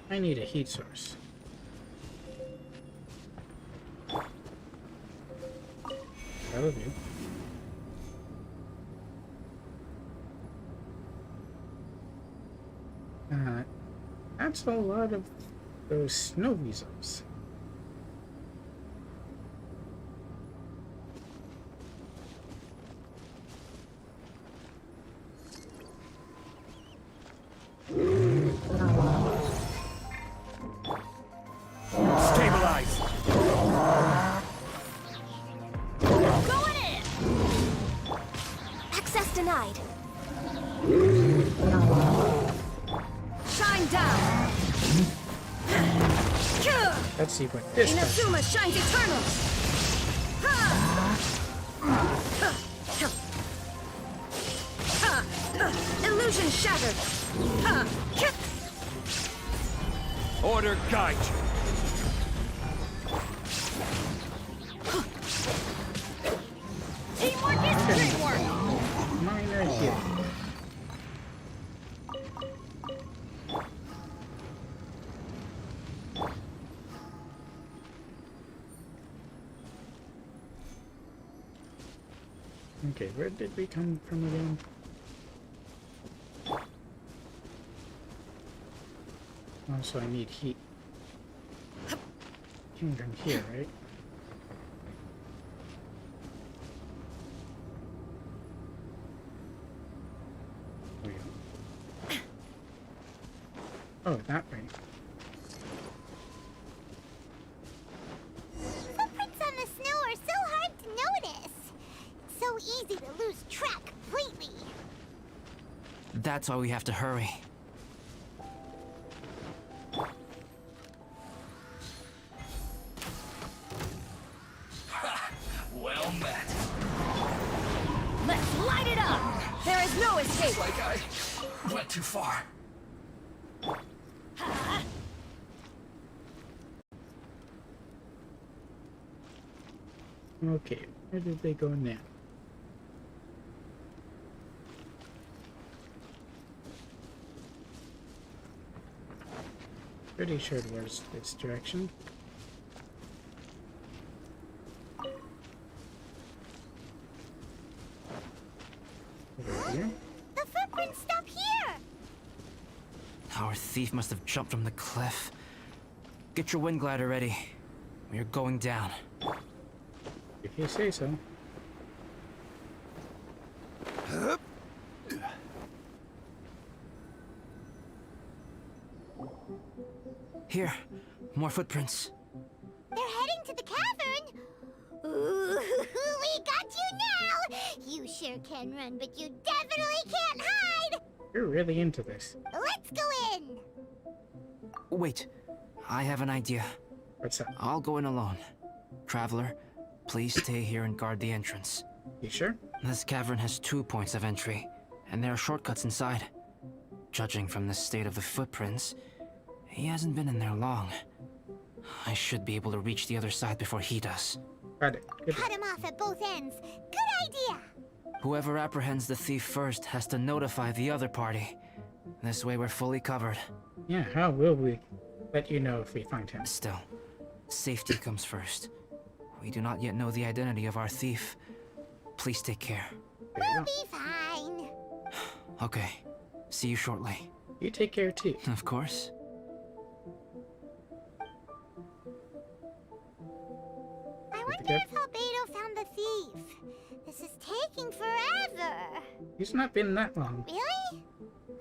A: I need a heat source. That'll do. That's a lot of those snow weasels.
G: Stabilize!
F: Going in! Access denied. Shine down!
A: Let's see what this does.
F: Inazuma shines eternal! Illusion shattered!
G: Order guide you.
F: Teamwork is great work!
A: Minor hit. Okay, where did we come from again? Also, I need heat. Came from here, right? There we go. Oh, that way.
D: Footprints on the snow are so hard to notice. It's so easy to lose track completely.
H: That's why we have to hurry.
G: Well met.
F: Let's light it up! There is no escape!
G: Like I went too far.
A: Okay, where did they go now? Pretty sure it was this direction.
H: Our thief must have jumped from the cliff. Get your wind glider ready. We are going down.
A: If you say so.
H: Here, more footprints.
D: They're heading to the cavern. Ooh, we got you now. You sure can run, but you definitely can't hide.
A: You're really into this.
D: Let's go in.
H: Wait, I have an idea.
A: What's up?
H: I'll go in alone. Traveler, please stay here and guard the entrance.
A: You sure?
H: This cavern has 2 points of entry, and there are shortcuts inside. Judging from the state of the footprints, he hasn't been in there long. I should be able to reach the other side before he does.
A: Got it. Good.
D: Cut him off at both ends. Good idea.
H: Whoever apprehends the thief first has to notify the other party. This way we're fully covered.
A: Yeah, how will we let you know if we find him?
H: Still, safety comes first. We do not yet know the identity of our thief. Please take care.
A: There you
D: We'll
A: go.
D: be fine.
H: Okay, see you shortly.
A: You take care too.
H: Of course.
D: I wonder if Albedo found the thief. This is taking forever.
A: He's not been that long.
D: Really?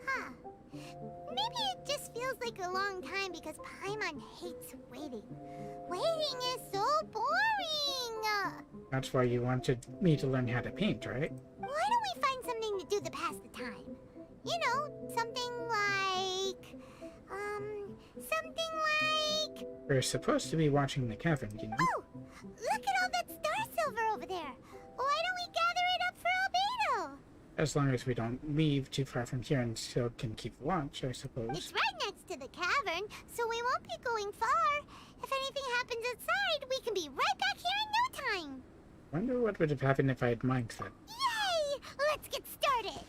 D: Huh. Maybe it just feels like a long time because Paimon hates waiting. Waiting is so boring.
A: That's why you wanted me to learn how to paint, right?
D: Why don't we find something to do to pass the time? You know, something like...
A: We're supposed to be watching the cavern, you know?
D: Oh! Look at all that star silver over there! Why don't we gather it up for Albedo?
A: As long as we don't leave too far from here and still can keep watch, I suppose.
D: It's right next to the cavern, so we won't be going far. If anything happens outside, we can be right back here in no time.
A: Wonder what would have happened if I had mined that.
D: Yay! Let's get started!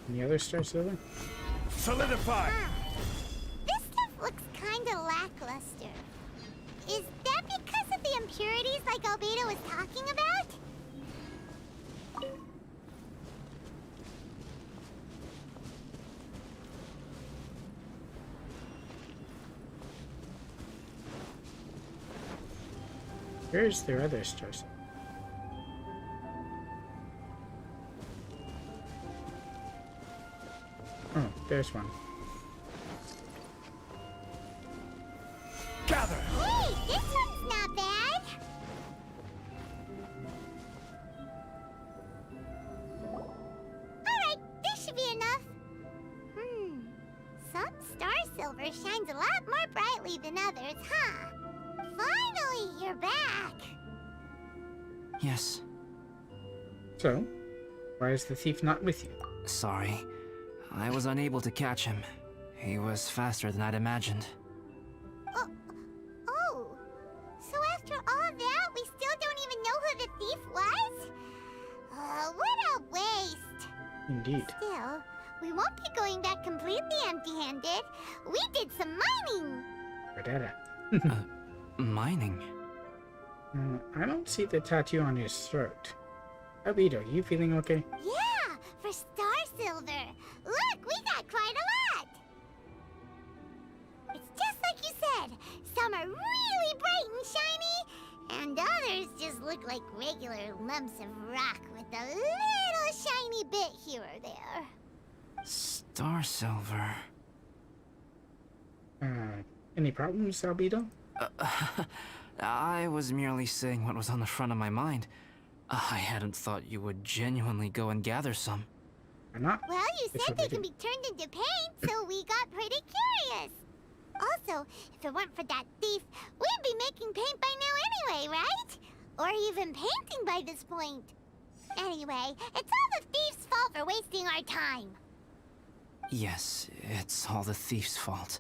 A: Any other star silver?
G: Solidify!
D: This stuff looks kinda lackluster. Is that because of the impurities like Albedo was talking about?
A: Where's their other star silver? Oh, there's one.
G: Gather!
D: Hey, this one's not bad! Alright, this should be enough. Some star silver shines a lot more brightly than others, huh? Finally, you're back!
H: Yes,
A: So, why is the thief not with you?
H: sorry. I was unable to catch him. He was faster than I'd imagined.
D: Oh, so after all that, we still don't even know who the thief was? What a waste!
A: Indeed.
D: Still, we won't be going back completely empty-handed. We did some mining!
A: Da-da-da.
H: Mining?
A: I don't see the tattoo on his throat. Albedo, you feeling okay?
D: Yeah, for star silver. Look, we got quite a lot! It's just like you said. Some are really bright and shiny, and others just look like regular lumps of rock with a little shiny bit here or there.
H: Star silver.
A: Any problems, Albedo?
H: I was merely saying what was on the front of my mind. I hadn't thought you would genuinely go and gather some.
A: Or not?
D: Well, you
A: It's
D: said
A: what
D: they
A: we
D: can
A: do.
D: be turned into paint, so we got pretty curious. Also, if it weren't for that thief, we'd be making paint by now anyway, right? Or even painting by this point. Anyway, it's all the thief's fault for wasting our time.
H: Yes, it's all the thief's fault.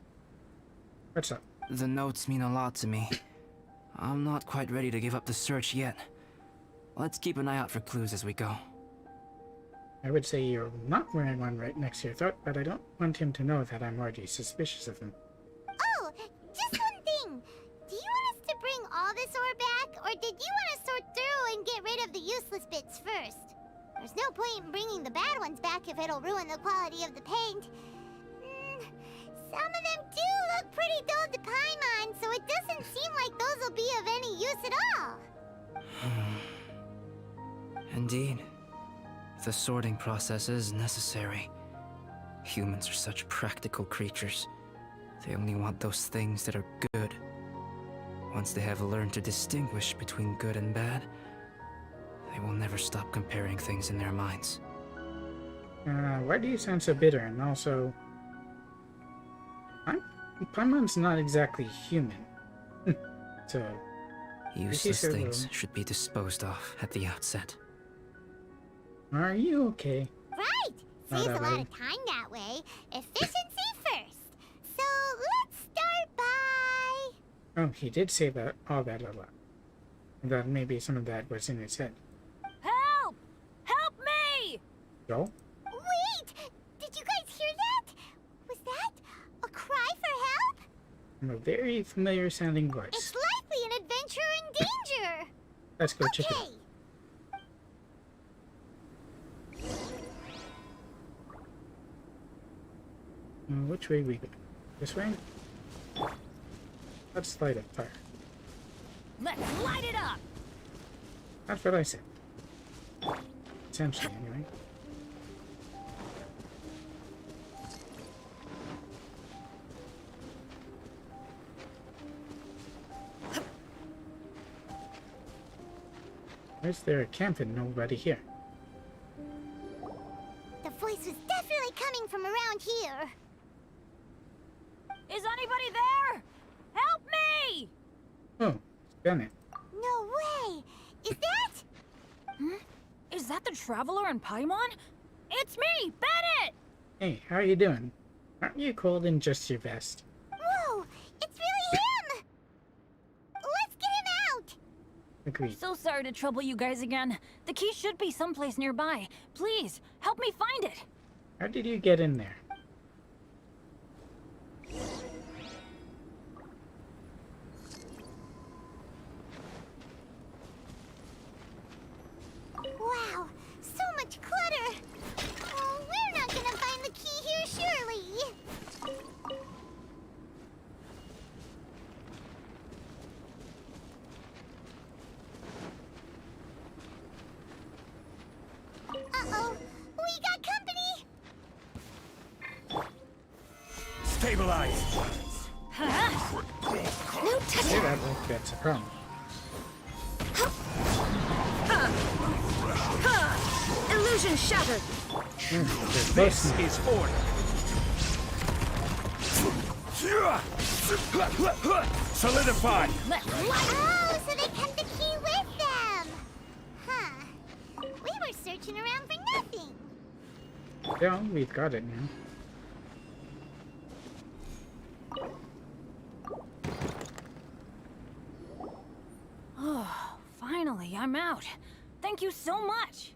A: What's up?
H: The notes mean a lot to me. I'm not quite ready to give up the search yet. Let's keep an eye out for clues as we go.
A: I would say you're not wearing one right next to your throat, but I don't want him to know that I'm already suspicious of him.
D: Oh, just one thing. Do you want us to bring all this ore back, or did you want to sort through and get rid of the useless bits first. There's no point in bringing the bad ones back if it'll ruin the quality of the paint. Some of them do look pretty dull to Paimon, so it doesn't seem like those will be of any use at all.
H: Indeed. The sorting process is necessary. Humans are such practical creatures. They only want those things that are good. Once they have learned to distinguish between good and bad, they will never stop comparing things in their minds.
A: Why do you sound so bitter? And also, Paimon's not exactly human. So,
H: Useless things should be disposed of at the outset.
A: Are you okay?
D: Right! Saves a lot of time that way. Efficiency first. So let's start by...
A: Oh, he did say that all that a lot. That maybe some of that was in his head.
J: Help! Help me!
A: Joel?
D: Wait! Did you guys hear that? Was that a cry for help?
A: A very familiar sounding voice.
D: It's likely an adventurer in danger.
A: Let's go check it out.
D: Okay.
A: Which way we go? This way? Let's light a fire.
J: Let's light it up!
A: That's what I said. Essentially, anyway. Why is there a camp and nobody here?
D: The voice was definitely coming from around here.
J: Is anybody there? Help me!
A: Oh, Bennett.
D: No way! Is that?
J: Is that the Traveler in Paimon? It's me, Bennett!
A: Hey, how are you doing? Aren't you cold in just your vest?
D: Whoa! It's really him! Let's get him out!
A: Agreed.
J: So sorry to trouble you guys again. The key should be someplace nearby. Please, help me find it.
A: How did you get in there?
D: Wow, so much clutter! Oh, we're not gonna find the key here, surely! Uh-oh, we got company!
G: Stabilize!
J: No touch!
A: Say that like that's a problem.
J: Illusion shattered!
G: This is order! Solidify!
J: Let's light
D: Oh, so they kept the key with them! Huh. We were searching around for nothing.
A: Yeah, we've got it now.
J: Oh, finally, I'm out. Thank you so much.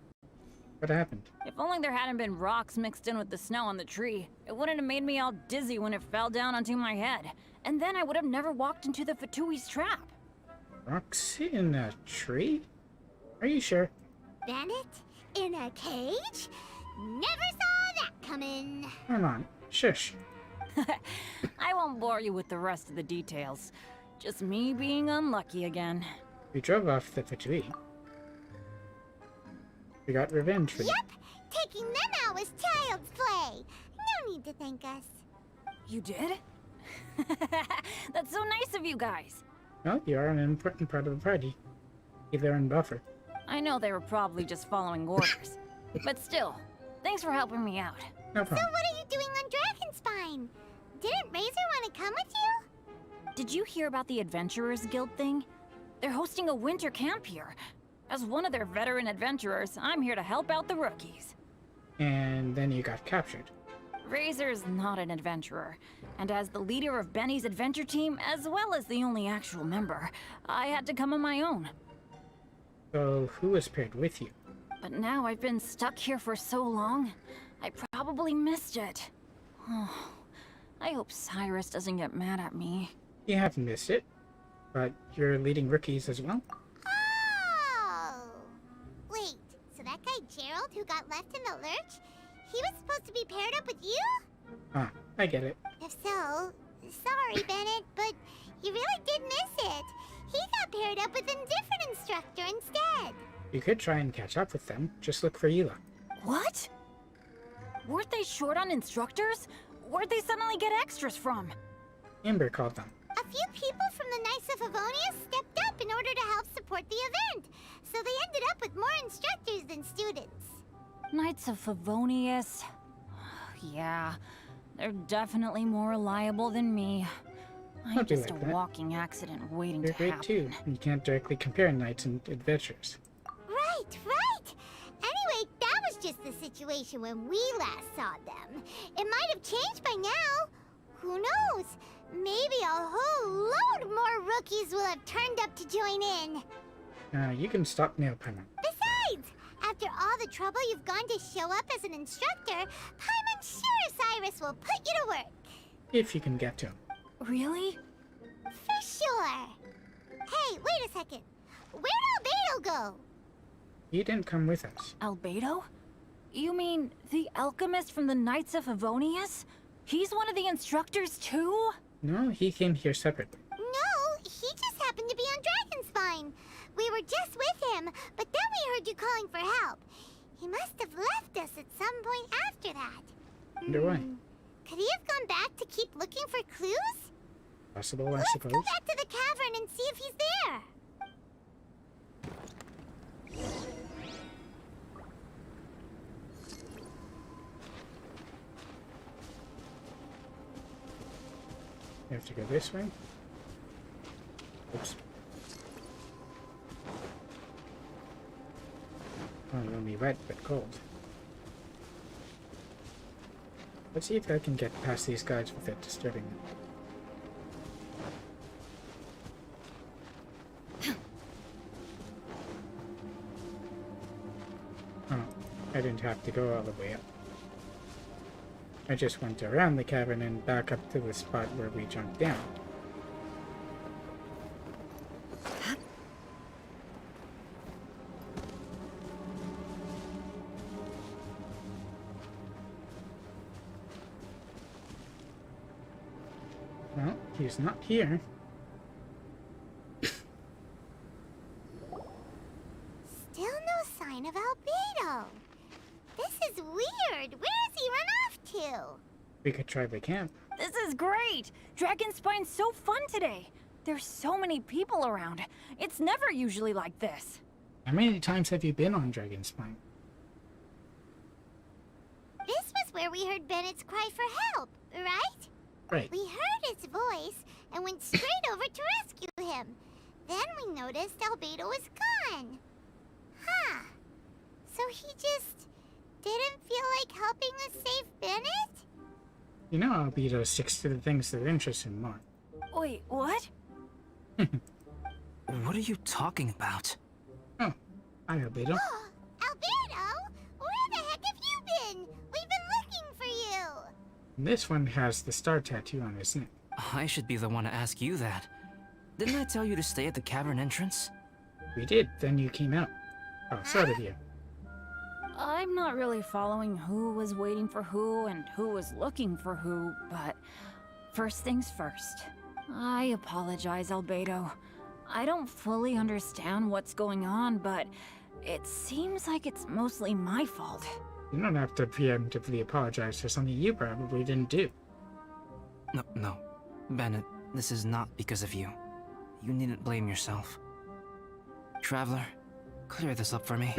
A: What happened?
J: If only there hadn't been rocks mixed in with the snow on the tree, it wouldn't have made me all dizzy when it fell down onto my head. And then I would have never walked into the Fatui's trap.
A: Rocks in a tree? Are you sure?
D: Bennett? In a cage? Never saw that coming.
A: Come on, shush.
J: I won't bore you with the rest of the details. Just me being unlucky again.
A: We drove off the Fatui. We got revenge for you.
D: Yep, taking them out was child's play. No need to thank us.
J: You did? That's so nice of you guys.
A: Well, you are an important part of the party. Either in buffer.
J: I know they were probably just following orders. But still, thanks for helping me out.
A: No
D: So
A: problem.
D: what are you doing on Dragonspine? Didn't Razor want to come with you?
J: Did you hear about the Adventurers Guild thing? They're hosting a winter camp here. As one of their veteran adventurers, I'm here to help out the rookies.
A: And then you got captured.
J: Razor's not an adventurer, and as the leader of Benny's adventure team, as well as the only actual member, I had to come on my own.
A: So, who was paired with you?
J: But now I've been stuck here for so long, I probably missed it. Oh, I hope Cyrus doesn't get mad at me.
A: You haven't missed it. But you're leading rookies as well?
D: Oh! Gerald who got left in the lurch? He was supposed to be paired up with you?
A: Ah, I get it.
D: If so, sorry, Bennett, but you really did miss it. He got paired up with a different instructor instead.
A: You could try and catch up with them. Just look for Hila.
L: What? Weren't they short on instructors? Where'd they suddenly get extras from?
A: Amber called them.
D: A few people from the Knights of Favonius stepped up in order to help support the event, so they ended up with more instructors than students.
L: Knights of Favonius. Yeah, they're definitely more reliable than me. I'm
A: Don't do
L: just
A: like
L: a
A: that.
L: walking accident waiting
A: You're
L: to
A: great
L: happen.
A: too. You can't directly compare knights and adventurers.
D: Right, right. Anyway, that was just the situation when we last saw them. It might have changed by now. Who knows? Maybe a whole load more rookies will have turned up to join in.
A: You can stop nail painting.
D: Besides, after all the trouble you've gone to show up as an instructor, Paimon's sure Cyrus will put you to work.
A: If you can get to him.
L: Really?
D: For sure. Hey, wait a second. Where'd Albedo go?
A: He didn't come with us.
L: Albedo? You mean the alchemist from the Knights of Favonius? He's one of the instructors too?
A: No, he came here separately.
D: No, he just happened to be on Dragonspine. We were just with him, but then we heard you calling for help. He must have left us at some point after that.
A: Wonder why.
D: Could he have gone back to keep looking for clues?
A: Possible, I
D: Let's
A: suppose.
D: go back to the cavern and see if he's there.
A: You have to go this way. Oops. Oh, it'll be wet but cold. Let's see if I can get past these guys without disturbing them. Oh, I didn't have to go all the way up. I just went around the cavern and back up to the spot where we jumped down. Well, he's not here.
D: Still no sign of Albedo. This is weird. Where has he run off to?
A: We could try the camp.
L: This is great! Dragonspine's so fun today! There's so many people around. It's never usually like this.
A: How many times have you been on Dragonspine?
D: This was where we heard Bennett's cry for help, right?
A: Right.
D: We heard his voice and went straight over to rescue him. Then we noticed Albedo was gone. Huh. So he just didn't feel like helping us save Bennett?
A: You know Albedo sticks to the things that interest him more.
L: Wait, what?
H: What are you talking about?
A: Oh, hi Albedo.
D: Albedo? Where the heck have you been? We've been looking for you.
A: This one has the star tattoo on his neck.
H: I should be the one to ask you that. Didn't I tell you to stay at the cavern entrance?
A: We did, then you came out. Oh, sort of you.
L: I'm not really following who was waiting for who and who was looking for who, but first things first. I apologize, Albedo. I don't fully understand what's going on, but it seems like it's mostly my fault.
A: You don't have to preemptively apologize for something you probably didn't do.
H: No. Bennett, this is not because of you. You needn't blame yourself. Traveler, clear this up for me.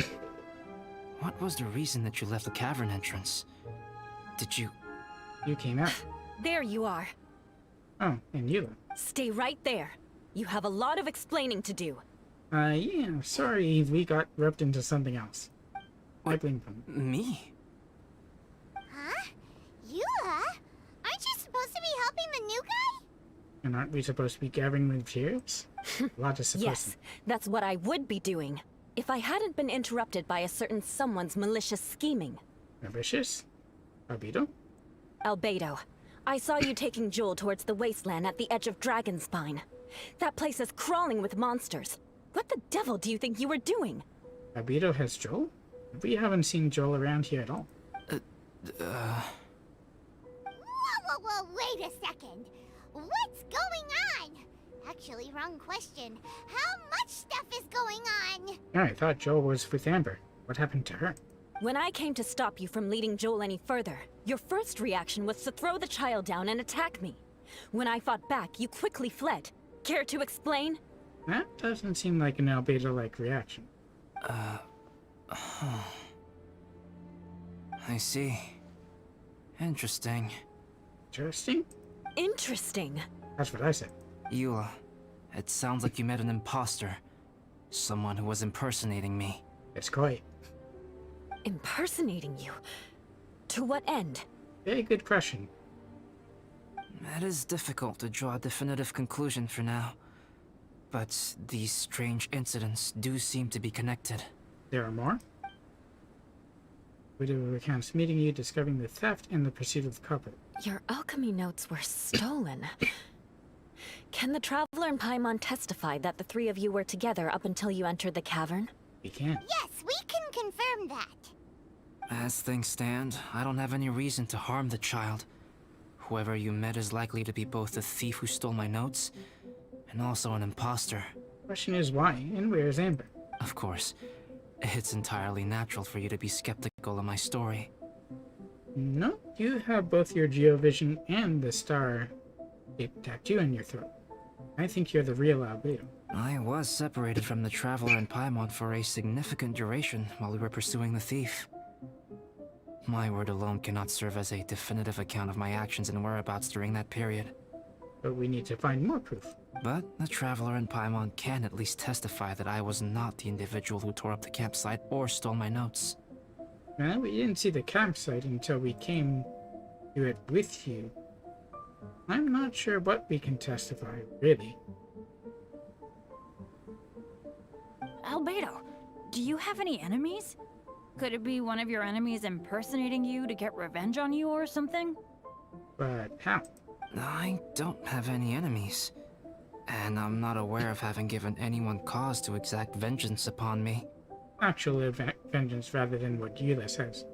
H: What was the reason that you left the cavern entrance? Did you...
A: You came out.
J: There you are.
A: Oh, and you.
J: Stay right there. You have a lot of explaining to do.
A: Yeah, sorry, we got roped into something else. I blame them.
H: Me?
D: Huh? Eula? Aren't you supposed to be helping the new guy?
A: And aren't we supposed to be gathering materials? A lot is supposed
J: Yes, that's what I would be doing. If I hadn't been interrupted by a certain someone's malicious scheming.
A: to... Ambitious? Albedo?
J: Albedo, I saw you taking Joel towards the wasteland at the edge of Dragonspine. That place is crawling with monsters. What the devil do you think you were doing?
A: Albedo has Joel? We haven't seen Joel around here at all.
D: Whoa, wait a second. What's going on? Actually, wrong question. How much stuff is going on?
A: I thought Joel was with Amber. What happened to her?
J: When I came to stop you from leading Joel any further, your first reaction was to throw the child down and attack me. When I fought back, you quickly fled. Care to explain?
A: That doesn't seem like an Albedo-like reaction.
H: I see. Interesting.
A: Interesting?
J: Interesting.
A: That's what I said.
H: Eula, it sounds like you met an imposter. Someone who was impersonating me.
A: It's quite.
J: Impersonating you? To what end?
A: Very good question.
H: It is difficult to draw a definitive conclusion for now. But these strange incidents do seem to be connected.
A: There are more? Widow recounts meeting you, discovering the theft, and the pursuit of the culprit.
J: Your alchemy notes were stolen. Can the Traveler and Paimon testify that the three of you were together up until you entered the cavern?
A: We can.
D: Yes, we can confirm that.
H: As things stand, I don't have any reason to harm the child. Whoever you met is likely to be both the thief who stole my notes, and also an imposter.
A: Question is why, and where is Amber?
H: Of course, it's entirely natural for you to be skeptical of my story.
A: No, you have both your Geovision and the star-shaped tattoo in your throat. I think you're the real Albedo.
H: I was separated from the Traveler and Paimon for a significant duration while we were pursuing the thief. My word alone cannot serve as a definitive account of my actions and whereabouts during that period.
A: But we need to find more proof.
H: But the Traveler and Paimon can at least testify that I was not the individual who tore up the campsite or stole my notes.
A: Well, we didn't see the campsite until we came to it with you. I'm not sure what we can testify, really.
L: Albedo, do you have any enemies? Could it be one of your enemies impersonating you to get revenge on you or something?
A: But how?
H: I don't have any enemies. And I'm not aware of having given anyone cause to exact vengeance upon me.
A: Actual vengeance rather than what Eula says,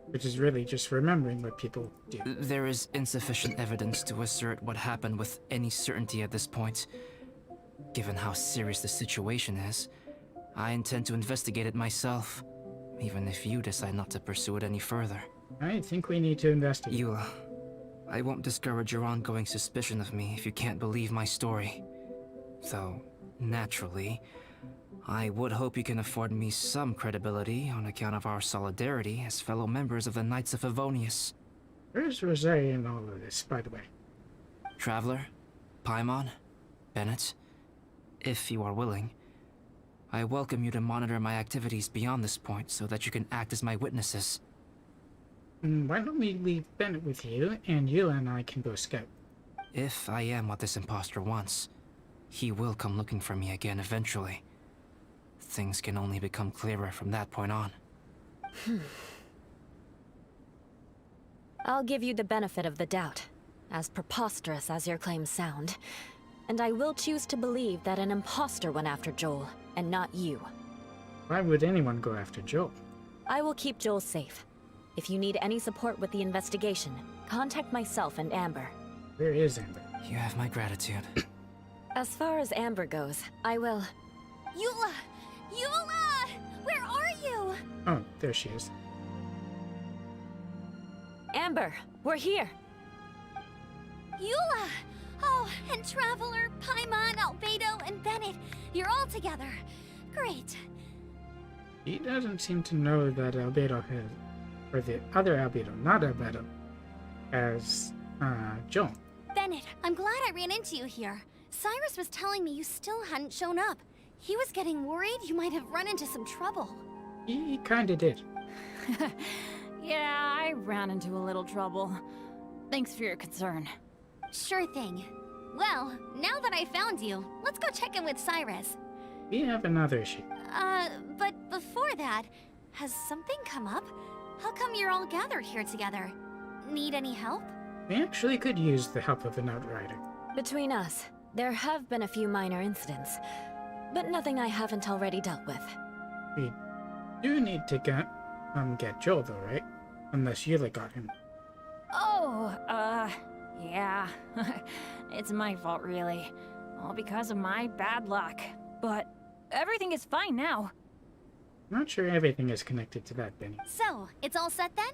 A: which is really just remembering what people do.
H: There is insufficient evidence to assert what happened with any certainty at this point. Given how serious the situation is, I intend to investigate it myself, even if you decide not to pursue it any further.
A: I think we need to investigate.
H: Eula, I won't discourage your ongoing suspicion of me if you can't believe my story. Though, naturally, I would hope you can afford me some credibility on account of our solidarity as fellow members of the Knights of Favonius.
A: Where's Rosaria in all of this, by the way?
H: Traveler, Paimon, Bennett, if you are willing, I welcome you to monitor my activities beyond this point so that you can act as my witnesses.
A: Why don't we leave Bennett with you, and Eula and I can go scout?
H: If I am what this imposter wants, he will come looking for me again eventually. Things can only become clearer from that point on.
J: I'll give you the benefit of the doubt, as preposterous as your claims sound. And I will choose to believe that an imposter went after Joel, and not you.
A: Why would anyone go after Joel?
J: I will keep Joel safe. If you need any support with the investigation, contact myself and Amber.
A: Where is Amber?
H: You have my gratitude.
J: As far as Amber goes, I will...
F: Eula! Eula! Where are you?
A: Oh, there she is.
J: Amber, we're here!
F: Eula! Oh, and Traveler, Paimon, Albedo, and Bennett. You're all together. Great.
A: He doesn't seem to know that Albedo has... or the other Albedo, not Albedo, as, Joel.
F: Bennett, I'm glad I ran into you here. Cyrus was telling me you still hadn't shown up. He was getting worried you might have run into some trouble.
A: He kinda did.
L: Yeah, I ran into a little trouble. Thanks for your concern.
F: Sure thing. Well, now that I found you, let's go check in with Cyrus.
A: We have another issue.
F: But before that, has something come up? How come you're all gathered here together? Need any help?
A: We actually could use the help of an outrider.
J: Between us, there have been a few minor incidents, but nothing I haven't already dealt with.
A: We do need to get Joel though, right? Unless Yula got him.
L: Oh, yeah. It's my fault, really. All because of my bad luck. But everything is fine now.
A: I'm not sure everything is connected to that, Benny.
F: So, it's all set then?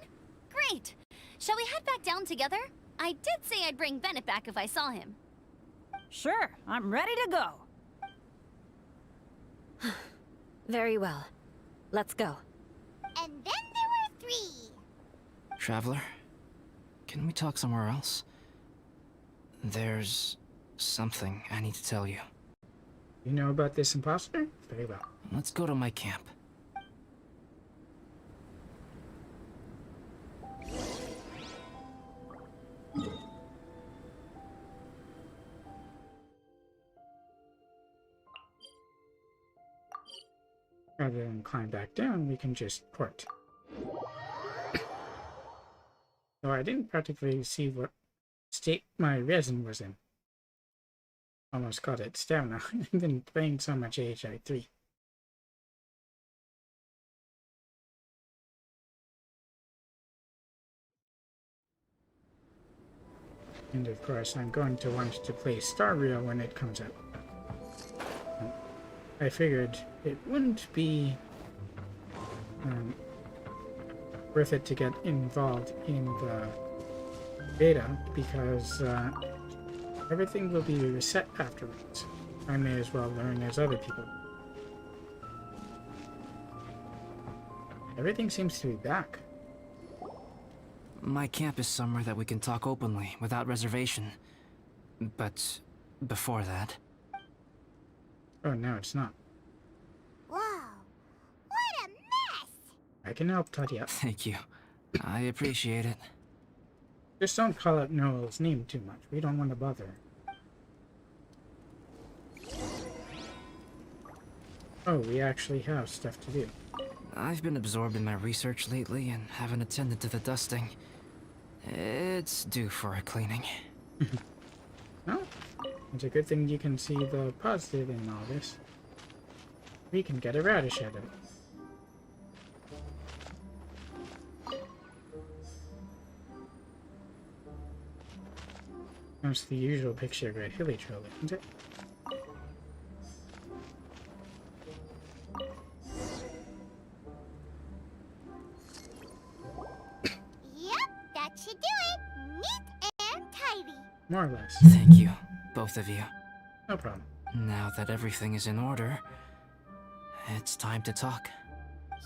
F: Great! Shall we head back down together? I did say I'd bring Bennett back if I saw him.
L: Sure, I'm ready to go.
J: Very well. Let's go.
D: And then there were 3.
H: Traveler, can we talk somewhere else? There's something I need to tell you.
A: You know about this imposter? Very well.
H: Let's go to my camp.
A: Rather than climb back down, we can just port. So I didn't practically see what state my resin was in. Almost got it stamina. I've been playing so much AHI 3. And of course, I'm going to want to play Star Rail when it comes out. I figured it wouldn't be worth it to get involved in the beta because everything will be reset afterwards. I may as well learn as other people. Everything seems to be back.
H: My camp is somewhere that we can talk openly, without reservation. But before that...
A: Oh, no, it's not.
D: Whoa, what a mess!
A: I can help tidy up.
H: Thank you. I appreciate it.
A: Just don't call out Noel's name too much. We don't want to bother her. Oh, we actually have stuff to do.
H: I've been absorbed in my research lately and haven't attended to the dusting. It's due for a cleaning.
A: No, it's a good thing you can see the positive in all this. We can get a radish out of it. That's the usual picture of a hilly trail, isn't it?
D: Yep, that should do it. Neat and tidy.
A: More or less.
H: Thank you, both of you.
A: No problem.
H: Now that everything is in order, it's time to talk.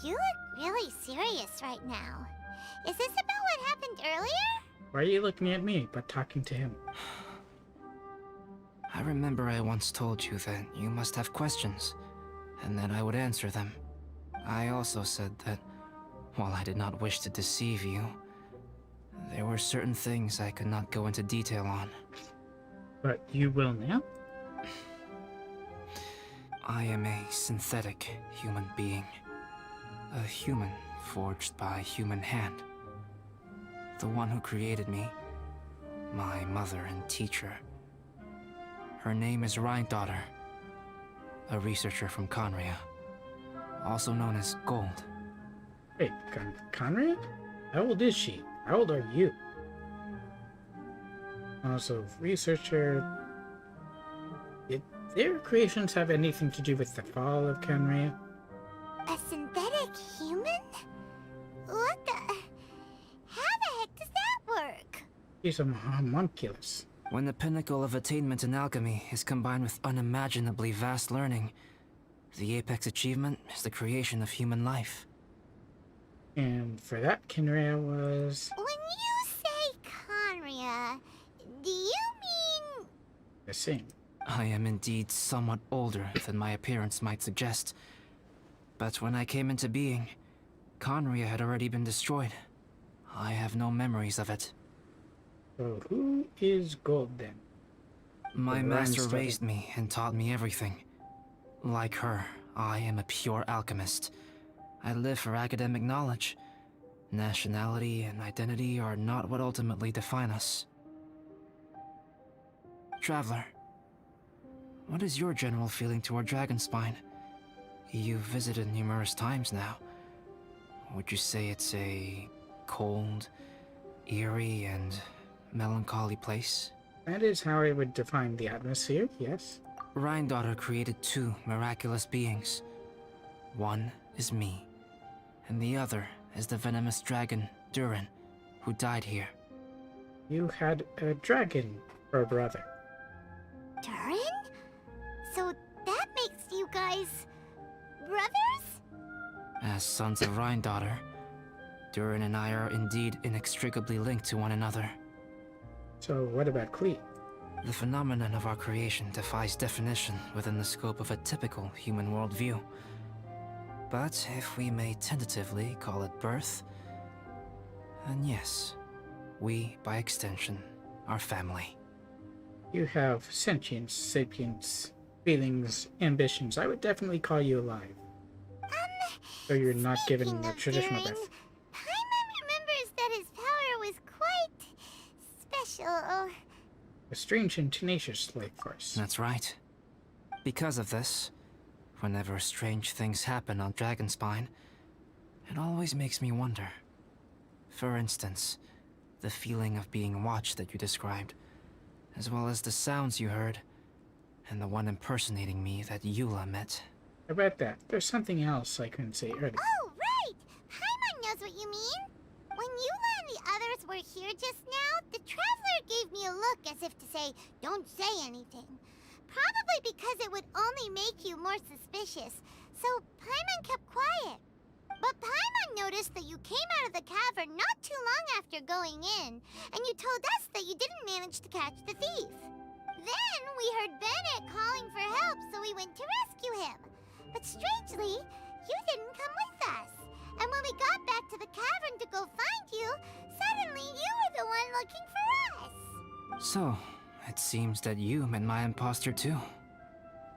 D: You look really serious right now. Is this about what happened earlier?
A: Why are you looking at me, but talking to him?
H: I remember I once told you that you must have questions, and that I would answer them. I also said that, while I did not wish to deceive you, there were certain things I could not go into detail on.
A: But you will now?
H: I am a synthetic human being. A human forged by human hand. The one who created me, my mother and teacher. Her name is Rhine-daughter, a researcher from Conria, also known as Gold.
A: Wait, Conrad? How old is she? How old are you? Also, researcher... Did their creations have anything to do with the fall of Conria?
D: A synthetic human? What the... How the heck does that work?
A: She's a homunculus.
H: When the pinnacle of attainment in alchemy is combined with unimaginably vast learning, the apex achievement is the creation of human life.
A: And for that, Conria was...
D: When you say Conria, do you mean...
A: the same.
H: I am indeed somewhat older than my appearance might suggest. But when I came into being, Conria had already been destroyed. I have no memories of it.
A: So who is Gold then?
H: My
A: The
H: master
A: Rhine-daughter.
H: raised me and taught me everything. Like her, I am a pure alchemist. I live for academic knowledge. Nationality and identity are not what ultimately define us. Traveler, what is your general feeling toward Dragonspine? You've visited numerous times now. Would you say it's a cold, eerie, and melancholy place?
A: That is how I would define the atmosphere, yes.
H: Rhine-daughter created two miraculous beings. One is me, and the other is the venomous dragon, Durin, who died here.
A: You had a dragon for a brother.
D: Durin? So that makes you guys brothers?
H: As sons of Rhine-daughter, Durin and I are indeed inextricably linked to one another.
A: So what about Clee?
H: The phenomenon of our creation defies definition within the scope of a typical human worldview. But if we may tentatively call it birth, then yes, we, by extension, are family.
A: You have sentience, sapience, feelings, ambitions. I would definitely call you alive. So you're not given the traditional
D: Durin,
A: birth.
D: Paimon remembers that his power was quite special.
A: A strange and tenacious life force.
H: That's right. Because of this, whenever strange things happen on Dragonspine, it always makes me wonder. For instance, the feeling of being watched that you described, as well as the sounds you heard, and the one impersonating me that Eula met.
A: I bet that. There's something else I couldn't say earlier.
D: Oh, right! Paimon knows what you mean. When Eula and the others were here just now, the Traveler gave me a look as if to say, don't say anything. Probably because it would only make you more suspicious, so Paimon kept quiet. But Paimon noticed that you came out of the cavern not too long after going in, and you told us that you didn't manage to catch the thief. Then we heard Bennett calling for help, so we went to rescue him. But strangely, you didn't come with us. And when we got back to the cavern to go find you, suddenly you were the one looking for us.
H: So, it seems that you met my imposter too.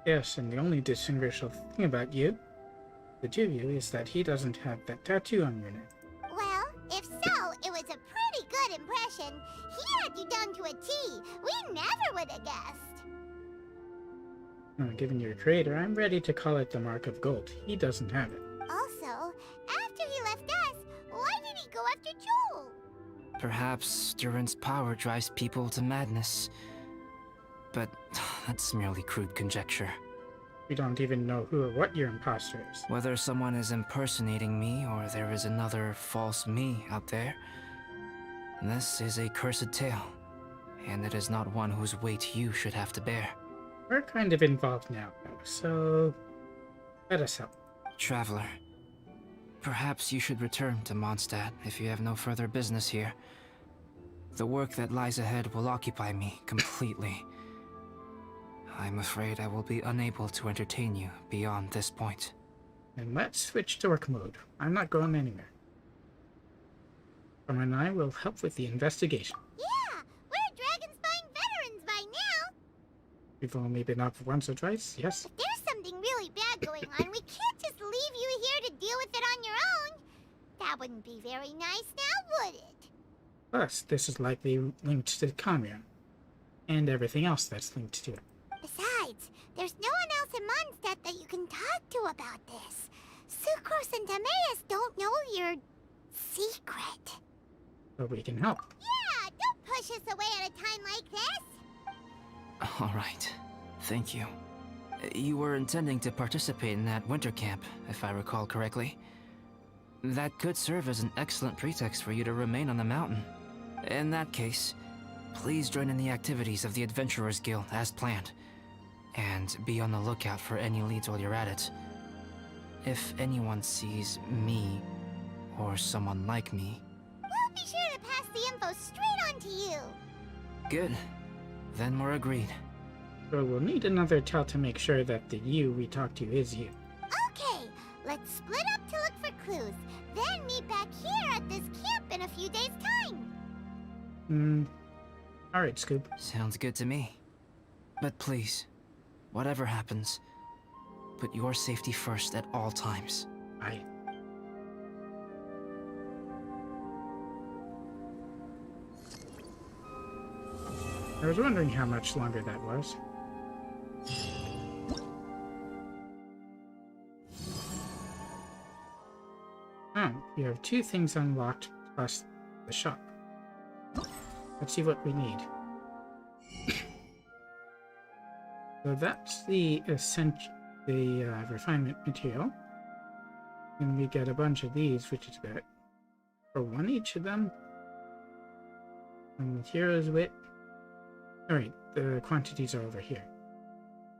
A: Yes, and the only distinguishable thing about you, the two of you, is that he doesn't have that tattoo on your neck.
D: Well, if so, it was a pretty good impression. He had you down to a T. We never would have guessed.
A: Given your creator, I'm ready to call it the Mark of Gold. He doesn't have it.
D: Also, after he left us, why did he go after Joel?
H: Perhaps Durin's power drives people to madness. But that's merely crude conjecture.
A: We don't even know who or what your imposter is.
H: Whether someone is impersonating me or there is another false me out there, this is a cursed tale, and it is not one whose weight you should have to bear.
A: We're kind of involved now, so let us help.
H: Traveler, perhaps you should return to Mondstadt if you have no further business here. The work that lies ahead will occupy me completely. I'm afraid I will be unable to entertain you beyond this point.
A: And let's switch to work mode. I'm not going anywhere. Carmen and I will help with the investigation.
D: Yeah, we're Dragonspine veterans by now.
A: We've only been up once or twice, yes?
D: If there's something really bad going on, we can't just leave you here to deal with it on your own. That wouldn't be very nice now, would it?
A: Plus, this is likely linked to the commune, and everything else that's linked to it.
D: Besides, there's no one else in Mondstadt that you can talk to about this. Sucrose and Timaeus don't know your secret.
A: But we can help.
D: Yeah, don't push us away at a time like this.
H: All right. Thank you. You were intending to participate in that winter camp, if I recall correctly. That could serve as an excellent pretext for you to remain on the mountain. In that case, please join in the activities of the Adventurers Guild as planned. And be on the lookout for any leads while you're at it. If anyone sees me, or someone like me...
D: We'll be sure to pass the info straight on to you.
H: Good. Then we're agreed.
A: So we'll need another tell to make sure that the you we talked to is you.
D: Okay, let's split up to look for clues. Then meet back here at this camp in a few days' time.
A: Alright, Scoop.
H: Sounds good to me. But please, whatever happens, put your safety first at all times.
A: Aye. I was wondering how much longer that was. Oh, you have 2 things unlocked plus the shop. Let's see what we need. So that's the refinement material. And we get a bunch of these, which is about for 1 each of them. And hero's wit. Alright, the quantities are over here.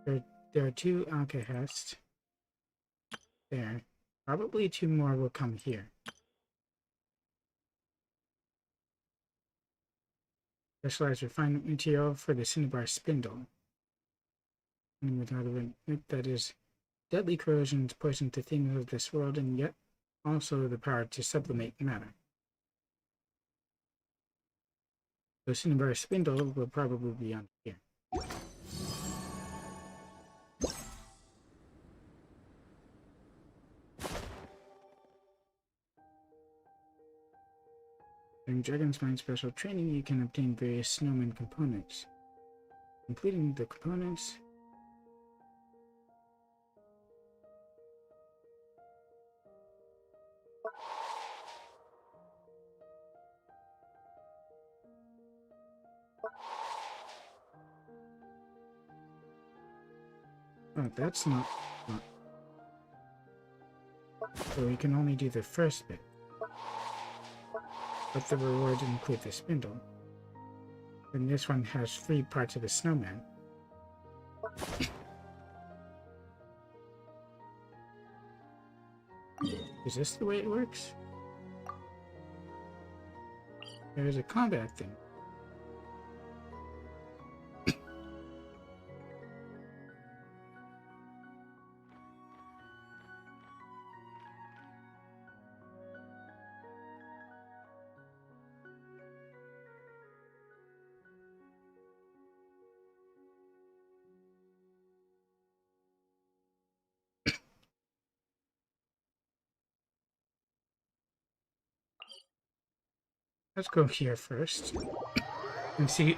A: There are 2 alkahest. There. Probably 2 more will come here. Specialized refinement material for the cinnabar spindle. And without that is deadly corrosion is poison to things of this world, and yet also the power to sublimate matter. The cinnabar spindle will probably be on here. During Dragon's Mind special training, you can obtain various snowman components. Completing the components. Oh, that's not. So we can only do the first bit. But the rewards include the spindle. And this one has 3 parts of a snowman. Is this the way it works? There's a combat thing. Let's go here first and see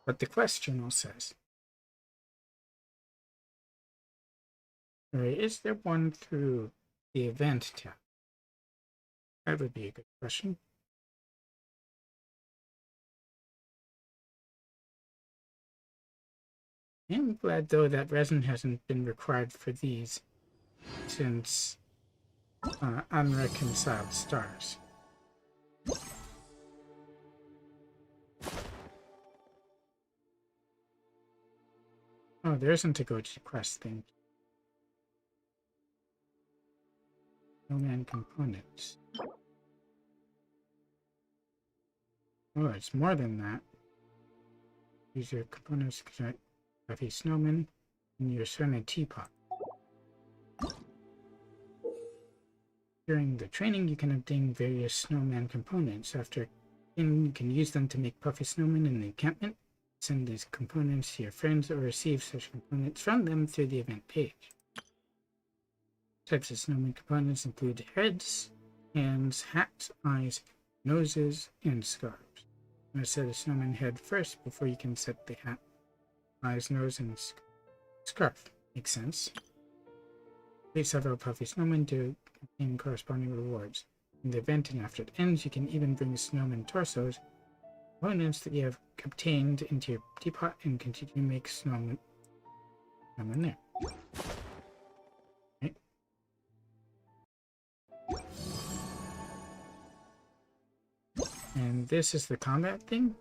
A: what the quest journal says. Alright, is there one through the event tab? That would be a good question. I'm glad though that resin hasn't been required for these since Unreconciled Stars. Oh, there isn't a go-to quest thing. Snowman components. Oh, it's more than that. These are components of a snowman and your sun and teapot. During the training, you can obtain various snowman components. After you can use them to make puffy snowmen in the encampment. Send these components to your friends or receive such components from them through the event page. Types of snowman components include heads, hands, hats, eyes, noses, and scarves. I'm going to set a snowman head first before you can set the hat, eyes, nose, and scarf. Makes sense. Complete several puffy snowmen to obtain corresponding rewards. In the event and after it ends, you can even bring snowman torsos, components that you have obtained, into your teapot and continue to make snowmen there. Right. And this is the combat thing.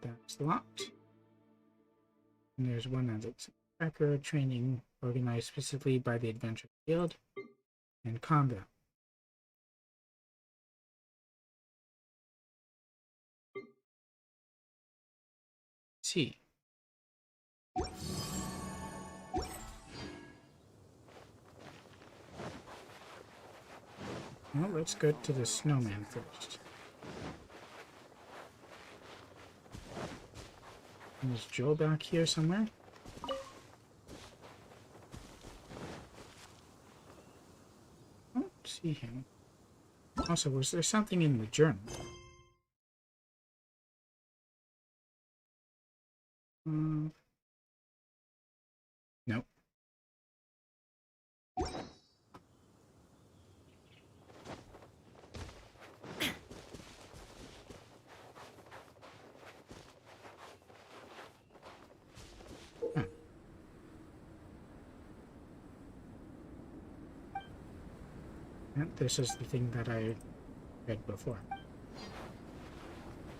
A: That's locked. And there's one that's tracker training organized specifically by the Adventure Guild and combat. Let's see. Well, let's go to the snowman first. Is Joel back here somewhere? I don't see him. Also, was there something in the journal? Nope. And this is the thing that I read before.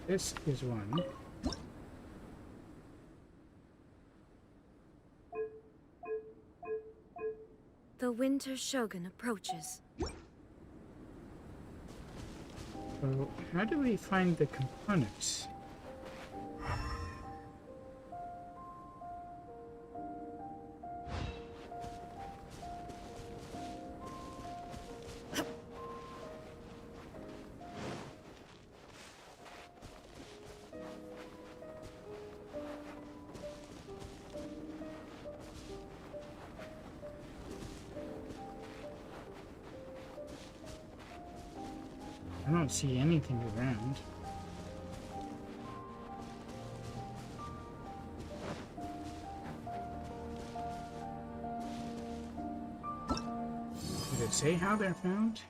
A: This is one.
J: The Winter Shogun approaches.
A: So, how do we find the components? I don't see anything around. Did it say how they're found?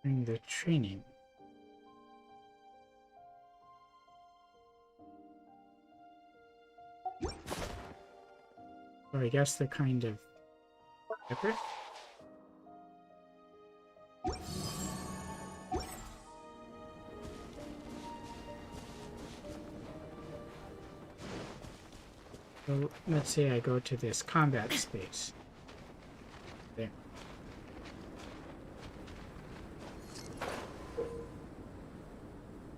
A: During the training. So I guess they're kind of separate. So let's say I go to this combat space. There.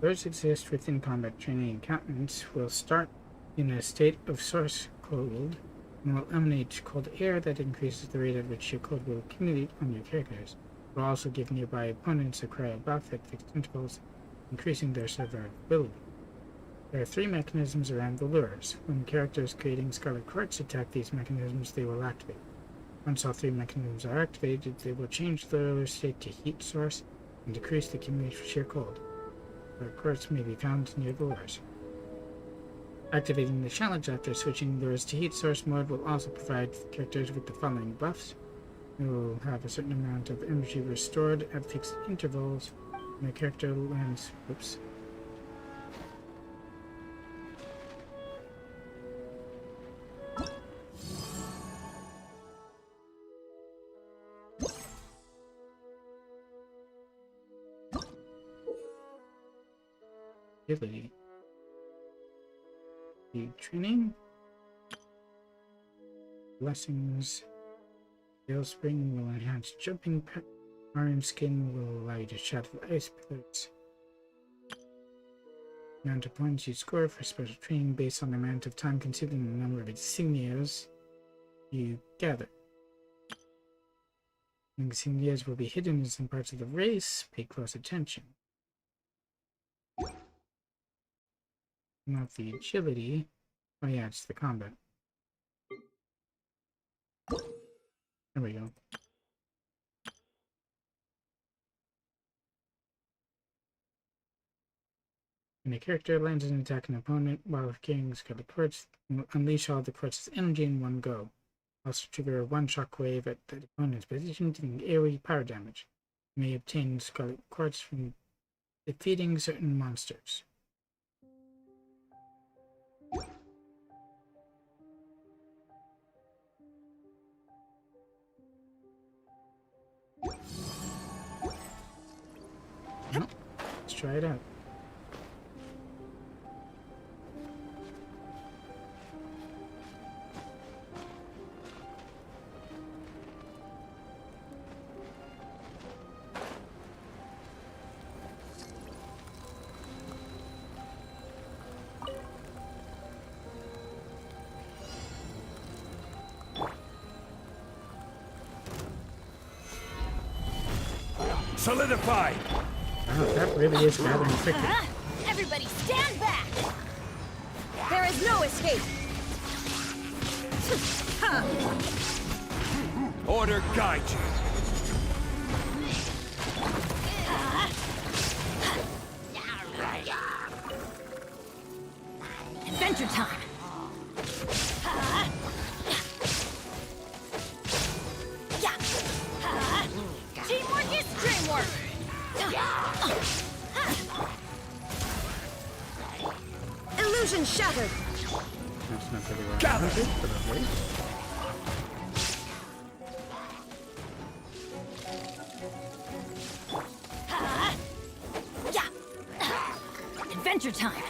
A: Those exist within combat training. Encampments will start in a state of source cold and will emanate cold air that increases the rate at which your cold will accumulate on your characters. It will also give nearby opponents a cryo buff at fixed intervals, increasing their survivability. There are 3 mechanisms around the lures. When characters creating Scarlet Quartz attack these mechanisms, they will activate. Once all 3 mechanisms are activated, they will change the lure state to heat source and decrease the accumulation of sheer cold. Scarlet Quartz may be found near the lures. Activating the challenge after switching lures to heat source mode will also provide characters with the following buffs. They will have a certain amount of energy restored at fixed intervals when a character lands. Oops. Ability. The training. Blessings. Tail Spring will enhance jumping. Orange Skin will allow you to shatter the ice pillars. The amount of points you score for special training based on the amount of time consumed and the number of insignias you gather. Insignias will be hidden in some parts of the race. Pay close attention. Not the agility. Oh yeah, it's the combat. There we go. When a character lands an attack on an opponent while carrying Scarlet Quartz, unleash all the Quartz's energy in one go. Also trigger one shockwave at the opponent's position, dealing AoE power damage. You may obtain Scarlet Quartz from defeating certain monsters. Well, let's try it out.
G: Solidify!
A: Wow, that really is gathering quickly.
F: Everybody stand back!
J: There is no escape!
G: Order guide you.
L: Adventure time!
J: Teamwork is dreamwork! Illusion shattered!
A: That's not really what I wanted, but okay.
L: Adventure time!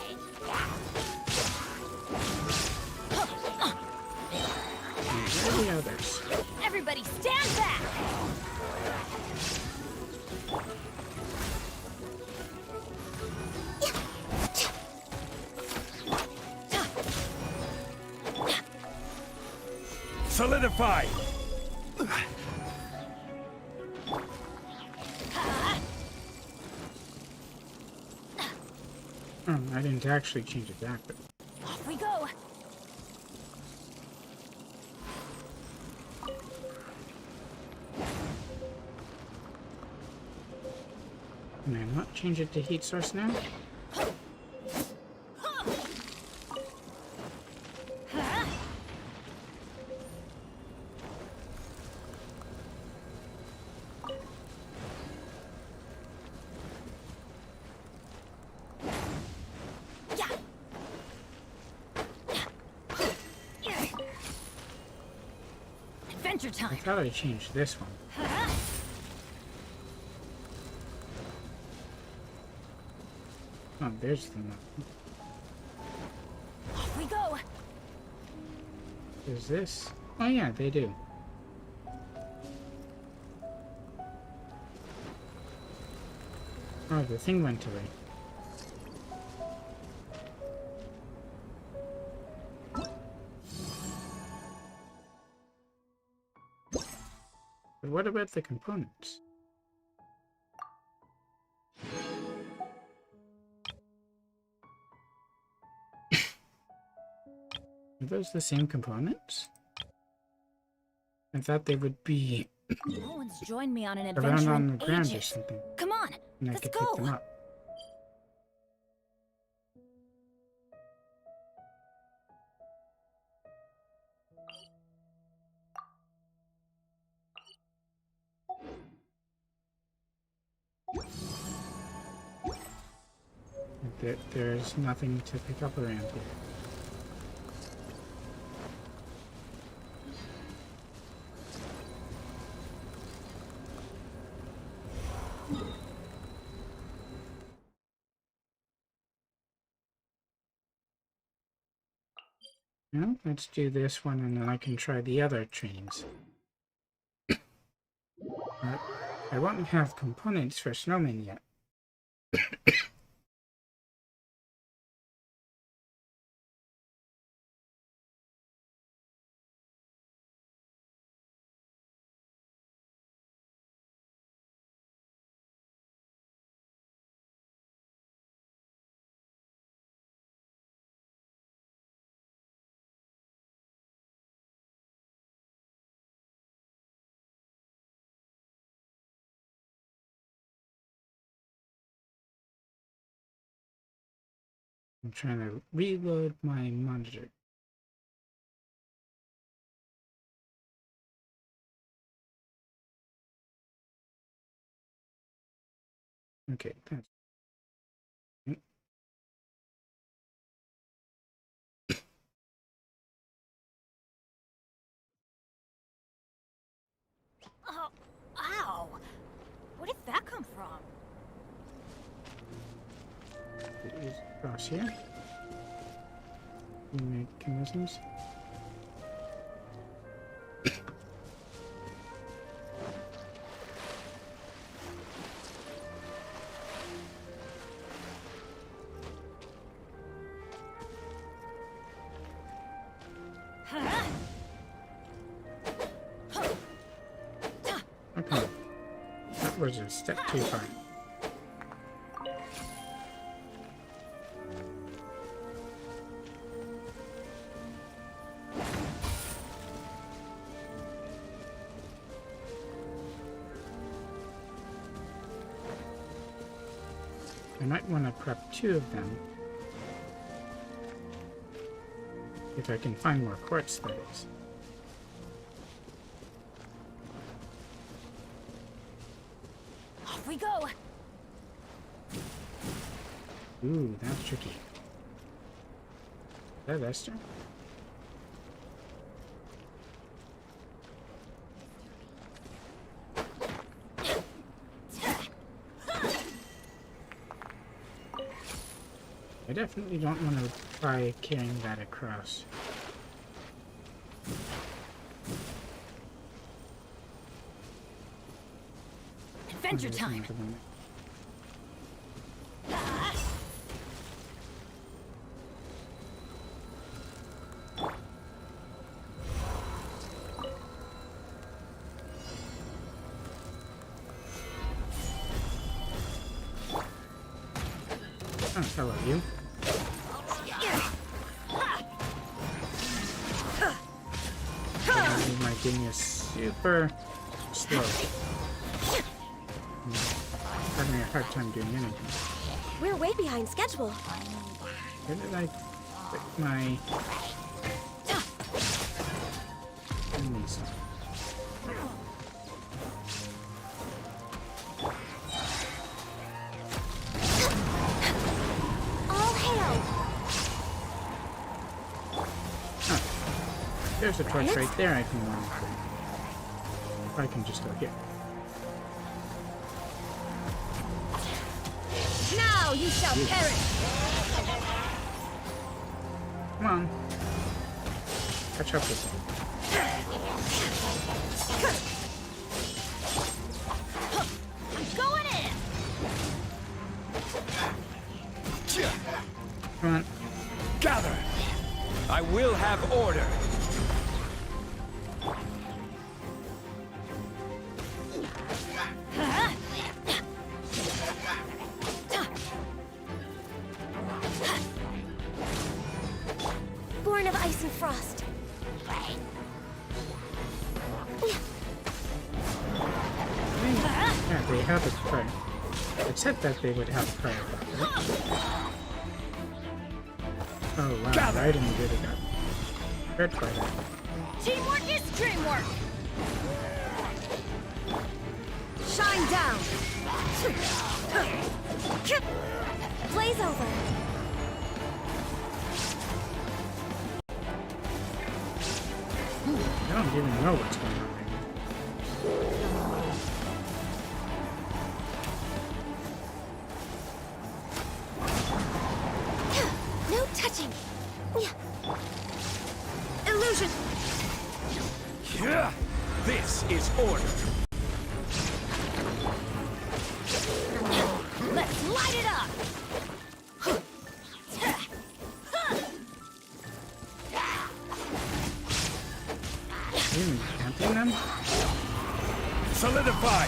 A: Where are the others?
L: Everybody stand back!
G: Solidify!
A: Oh, I didn't actually change it back, but
L: Off we go!
A: can I not change it to heat source now?
L: Adventure
A: I
L: time!
A: thought I changed this one. Oh, there's the map.
L: Off we go!
A: Is this? Oh yeah, they do. Oh, the thing went away. But what about the components? Are those the same components? I thought they would be
L: No one's joined me on an
A: around
L: adventure
A: on
L: in
A: the ground or
L: ages.
A: something,
L: Come on,
A: and I
L: let's
A: could pick them
L: go!
A: up. There's nothing to pick up around here. Well, let's do this one and then I can try the other trains. I won't have components for snowmen yet. I'm trying to reload my monitor. Okay, that's...
L: Oh, ow! Where did that come from?
A: It is across here. Mechanisms. Okay. That was a step too far. I might want to prep 2 of them. If I can find more quartz, that is.
L: Off we go!
A: Ooh, that's tricky. Is that Esther? I definitely don't want to try carrying that across.
L: Adventure time!
A: Oh, hello, you. My game is super slow. I'm having a hard time doing anything.
J: We're way behind schedule.
A: Where did I put my... enemies?
J: All hail!
A: There's a torch right there I can run through. Or I can just go here.
J: Now you shall perish!
A: Come on. Catch up with me.
L: I'm going in!
A: Come on.
G: Gather! I will have order!
J: Born of ice and frost.
A: Yeah, they have a prayer. It said that they would have a prayer about that. Oh wow,
G: Gather.
A: right in the good of that. Red fighter.
L: Teamwork is dreamwork!
J: Shine down! Blaze over!
A: I don't even know what's going on right now.
J: No touching! Illusion!
G: Yeah. This is order!
L: Let's light it up!
A: Even camping them?
G: Solidify!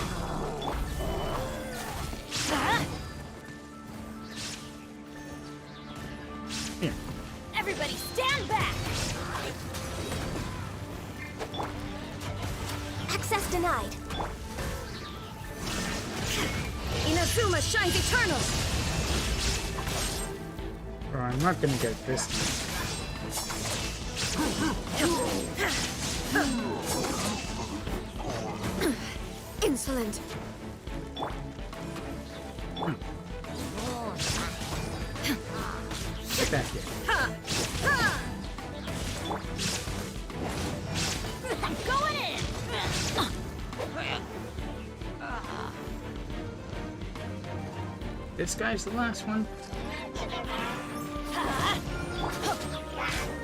A: Here.
L: Everybody stand back!
J: Access denied. Inazuma shines eternal!
A: Oh, I'm not gonna get this time.
J: Insolent.
A: Get back here.
L: I'm going in!
A: This guy's the last one.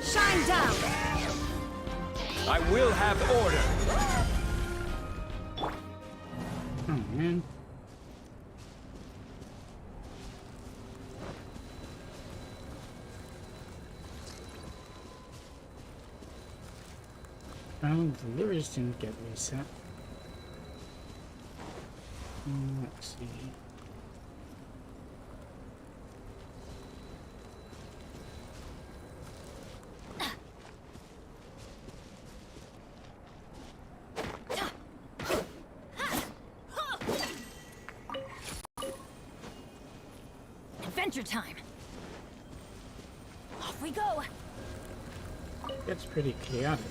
J: Shine down!
G: I will have order!
A: Oh man. Oh, the lures didn't get reset. Let's see.
L: Adventure time! Off we go!
A: It's pretty chaotic.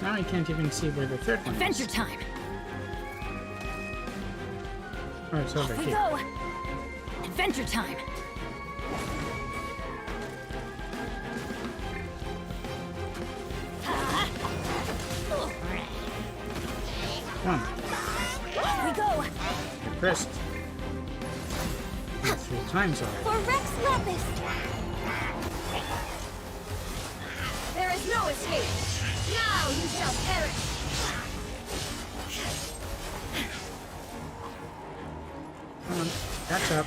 A: Now I can't even see where the third one is.
L: Adventure time!
A: Oh, it's over
L: Off we
A: here.
L: go! Adventure time!
A: One.
L: Off we go!
A: I pressed 3 times already.
F: For Rex Lapis! There is no escape! Now you shall perish!
A: Come on, catch up.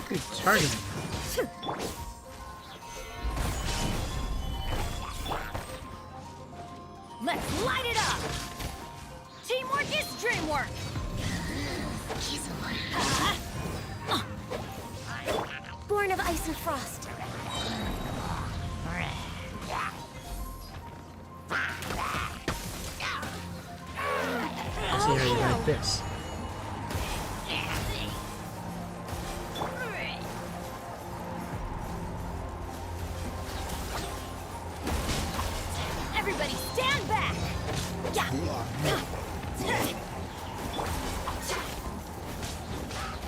A: Good targeting.
L: Let's light it up! Teamwork is dreamwork!
E: Born of ice and frost.
A: See how you like this.
L: Everybody stand back!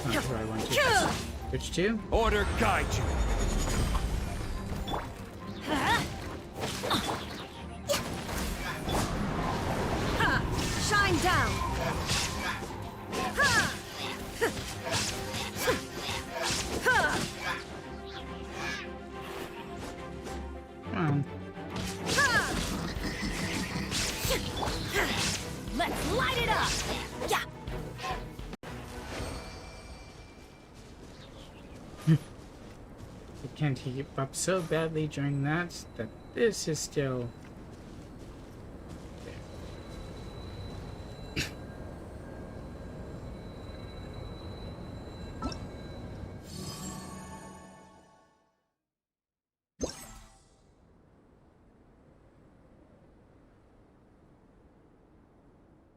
A: Not where I want to. Which two?
G: Order guide you.
F: Shine down!
A: Come on.
L: Let's light it up! Yeah!
A: You can't keep up so badly during that this is still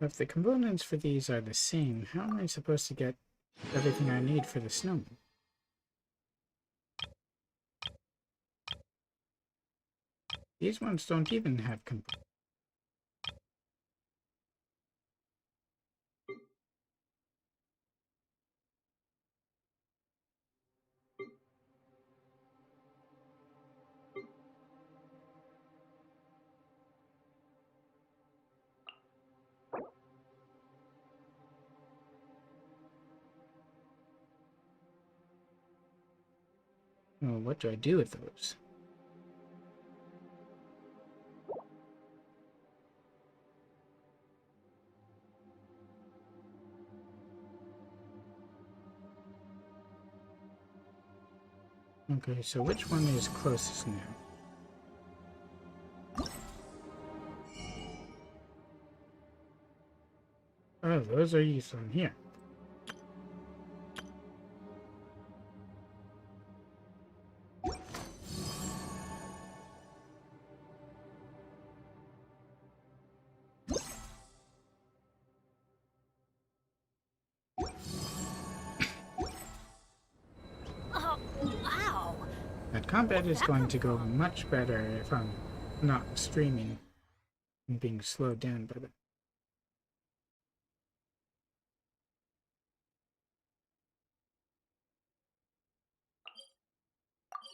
A: if the components for these are the same, how am I supposed to get everything I need for the snowman? These ones don't even have components. Well, what do I do with those? Okay, so which one is closest now? Oh, those are used on here.
L: Ow!
A: That combat is going to go much better if I'm not streaming and being slowed down by that.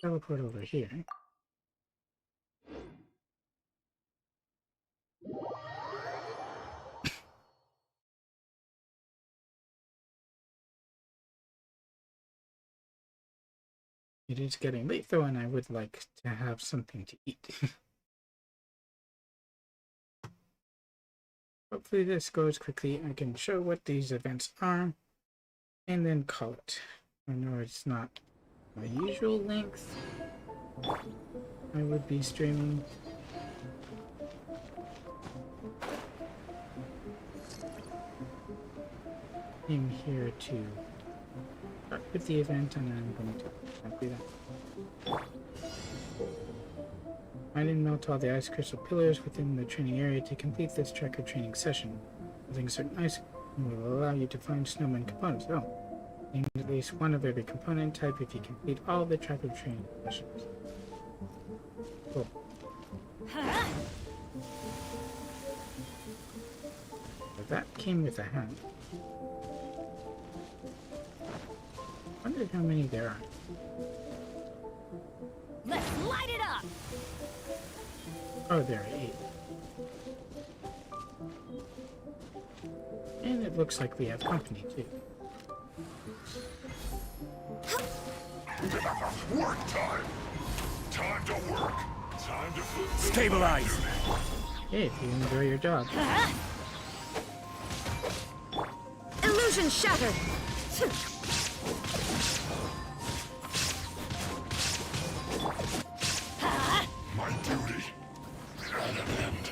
A: Teleport over here. It is getting late though, and I would like to have something to eat. Hopefully this goes quickly. I can show what these events are, and then call it. I know it's not my usual length. I would be streaming. Came here to start with the event, and I'm going to do that. Find and melt all the ice crystal pillars within the training area to complete this tracker training session. Using certain ice will allow you to find snowman components. Oh, you need at least one of every component type if you complete all the tracker training missions. Cool. But that came with a hat. Wonder how many there are.
F: Let's light it up!
A: Oh, there are 8. And it looks like we have company, too.
G: Work time! Time to work! Time to
C: Stabilize!
A: Hey, if you enjoy your job.
J: Illusion shattered!
G: My duty at an end.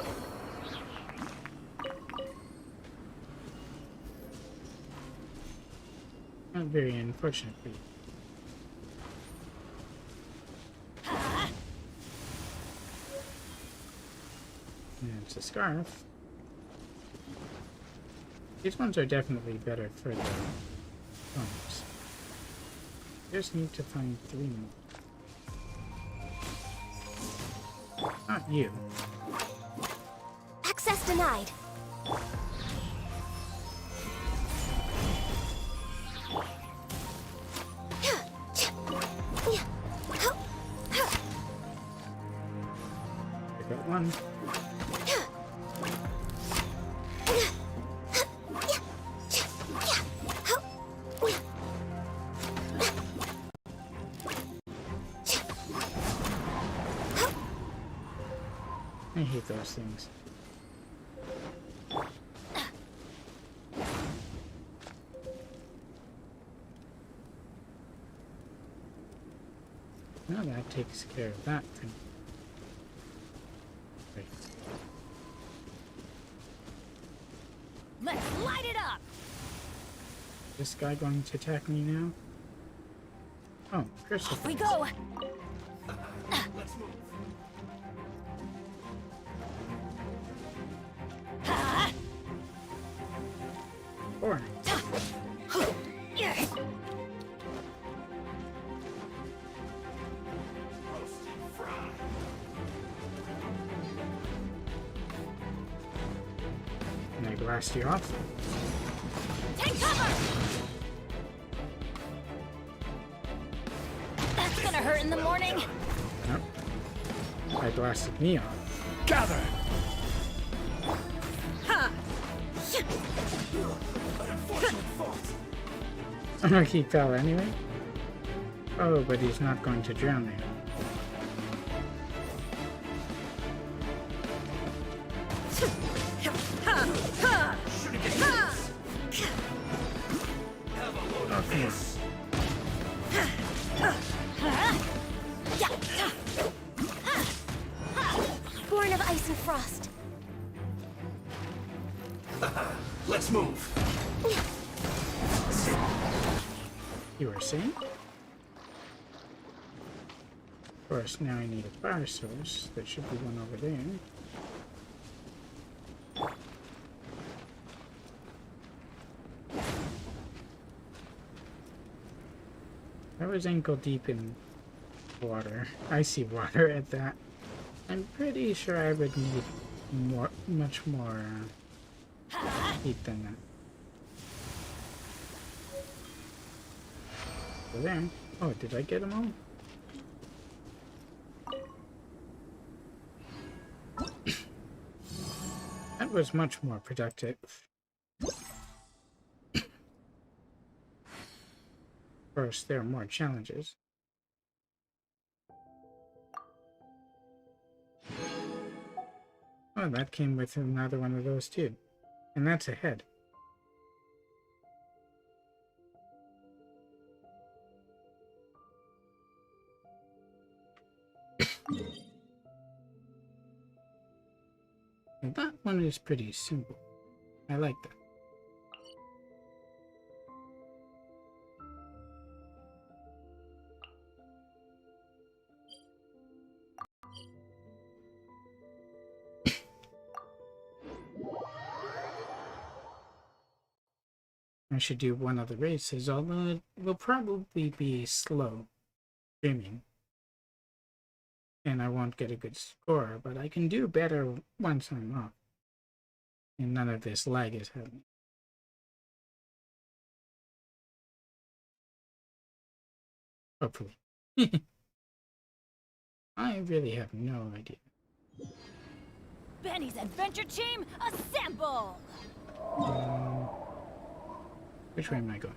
A: Not very unfortunate for you. And it's a scarf. These ones are definitely better for the phones. Just need to find 3 more. Not you.
E: Access denied.
A: I got 1. I hate those things. Now that takes care of that thing. Wait.
F: Let's light it up!
A: This guy going to attack me now? Oh, Crystal.
F: Off we go!
A: Or and I blast you off.
F: Take cover! That's gonna hurt in the morning.
A: Nope. I blasted me off.
C: Gather!
A: Oh, he fell anyway? Oh, but he's not going to drown there. Oh, come on.
E: Born of ice and frost.
G: Let's move!
A: You were saying? Of course, now I need a fire source. There should be one over there. I was ankle deep in water, icy water at that. I'm pretty sure I would need much more heat than that. So there. Oh, did I get them all? That was much more productive. Of course, there are more challenges. Oh, that came with another one of those too. And that's a head. And that one is pretty simple. I like that. I should do one of the races, although it will probably be slow streaming. And I won't get a good score, but I can do better once I'm off. And none of this lag is happening. Hopefully. I really have no idea.
L: Benny's adventure team, assemble!
A: Which way am I going?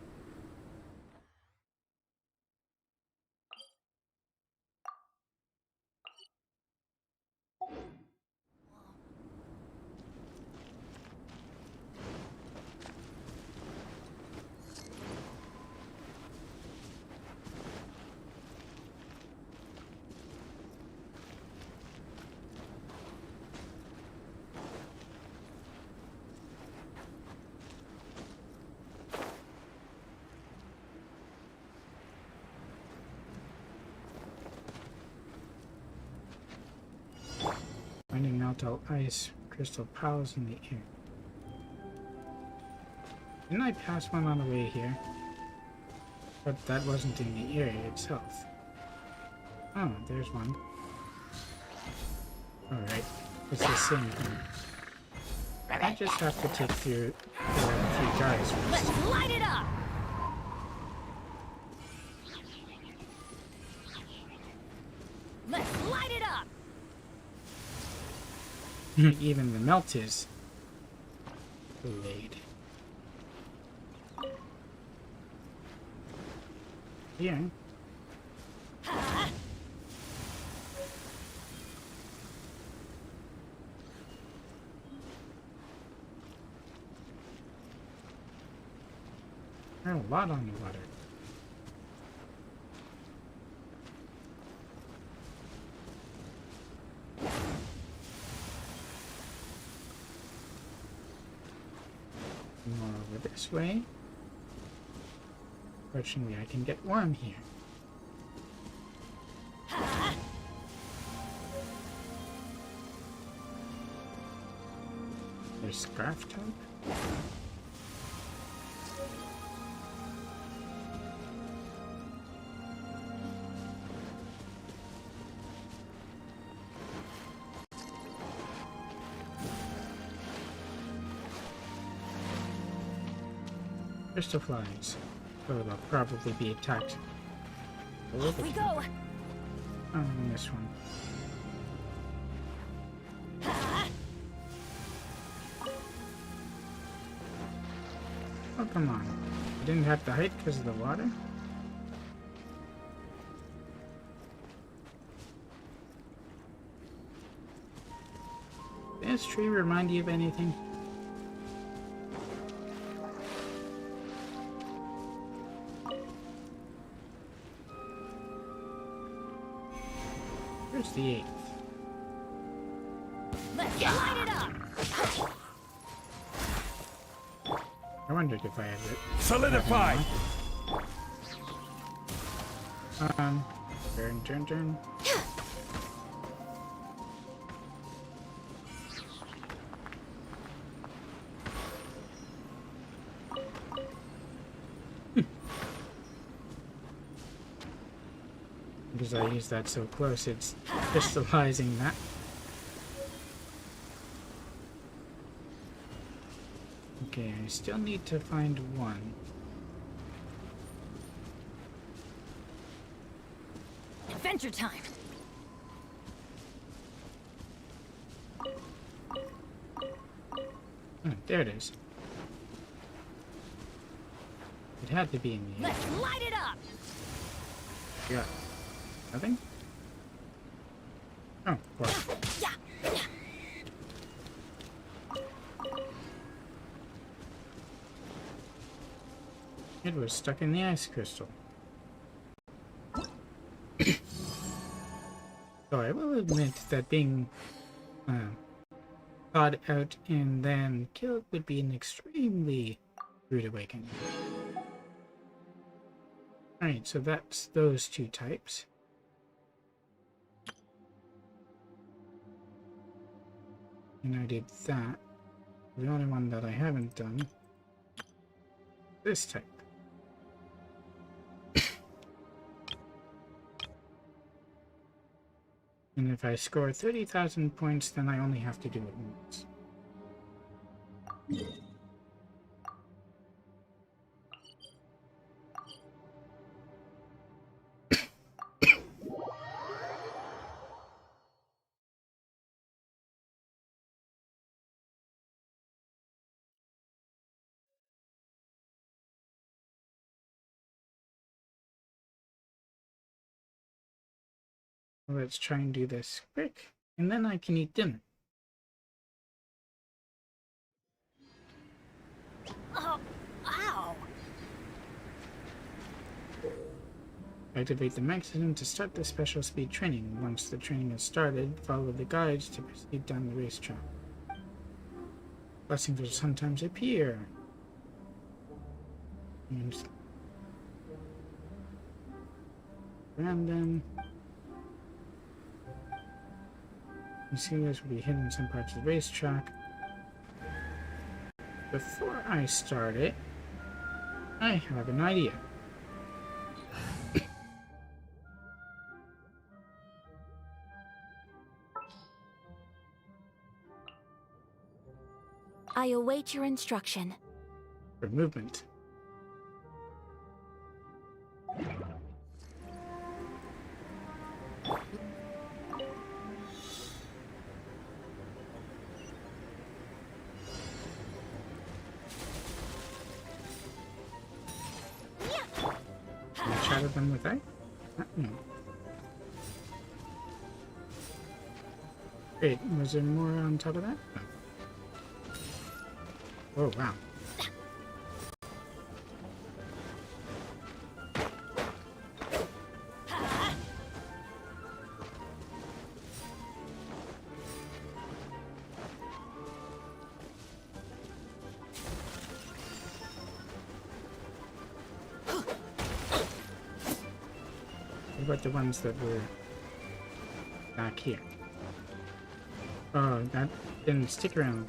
A: Finding meltdown ice crystal piles in the air. Didn't I pass one on the way here? But that wasn't in the area itself. Oh, there's one. Alright, it's the same thing. I just have to take through the 3 guys first.
L: Let's light it up! Let's light it up!
A: Even the melt is delayed. Yeah. There are a lot on the water. More over this way. Fortunately, I can get warm here. There's Scarf Tub. Crystal flies. So they'll probably be attacked.
L: Off we go!
A: Oh, and this one. Oh, come on. I didn't have the height because of the water? Does this tree remind you of anything? Where's the 8th?
L: Let's light it up!
A: I wondered if I had it.
G: Solidify!
A: Turn. Because I use that so close, it's crystallizing that. Okay, I still need to find one.
L: Adventure time!
A: Oh, there it is. It had to be in the air.
L: Let's light it up!
A: Yeah. Nothing? Oh, well.
L: Yeah.
A: It was stuck in the ice crystal. So I will admit that being thawed out and then killed would be an extremely rude awakening. Alright, so that's those 2 types. And I did that. The only one that I haven't done. this type. And if I score 30,000 points, then I only have to do it once. Let's try and do this quick, and then I can eat dinner.
L: Oh, ow!
A: Activate the mechanism to start the special speed training. Once the training is started, follow the guides to proceed down the racetrack. Blessings will sometimes appear. And grab them. You see this will be hidden in some parts of the racetrack. Before I start it, I have an idea.
J: I await your instruction.
A: For movement. Can I shadow them with that? No. Wait, was there more on top of that? No. Oh, wow. What about the ones that were back here? Oh, that didn't stick around.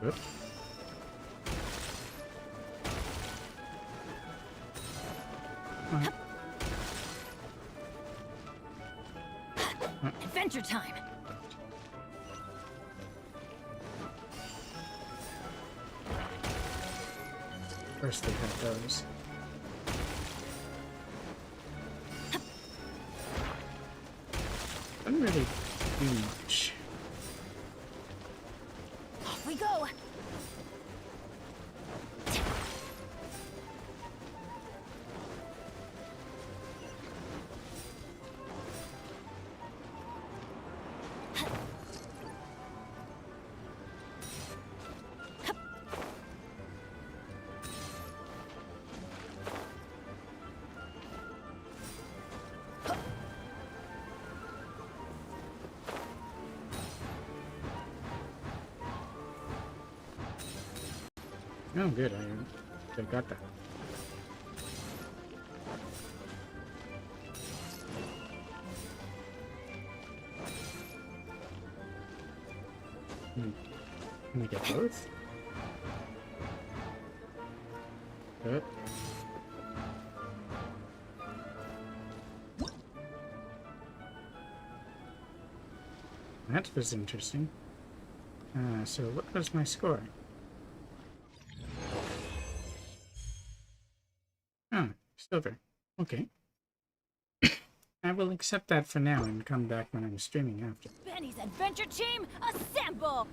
A: Whoop.
L: Adventure time!
A: First they have those. Doesn't really do much.
L: Off we go!
A: Oh, good. I got that. Can I get both? Good. That was interesting. So what was my score? Silver. Okay. I will accept that for now and come back when I'm streaming after.
L: Benny's adventure team, assemble!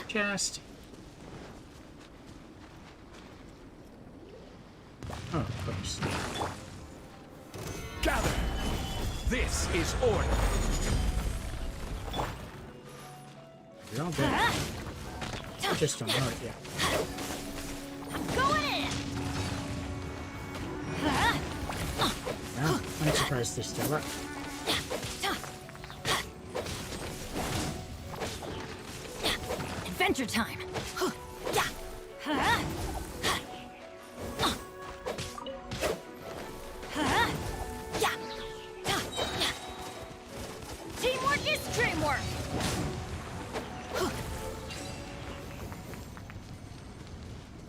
A: Just... Oh, of course.
G: Gather! This is order!
A: You're all dead. I just don't know it yet.
L: Going in!
A: Well, I'm surprised they're still up.
L: Adventure time!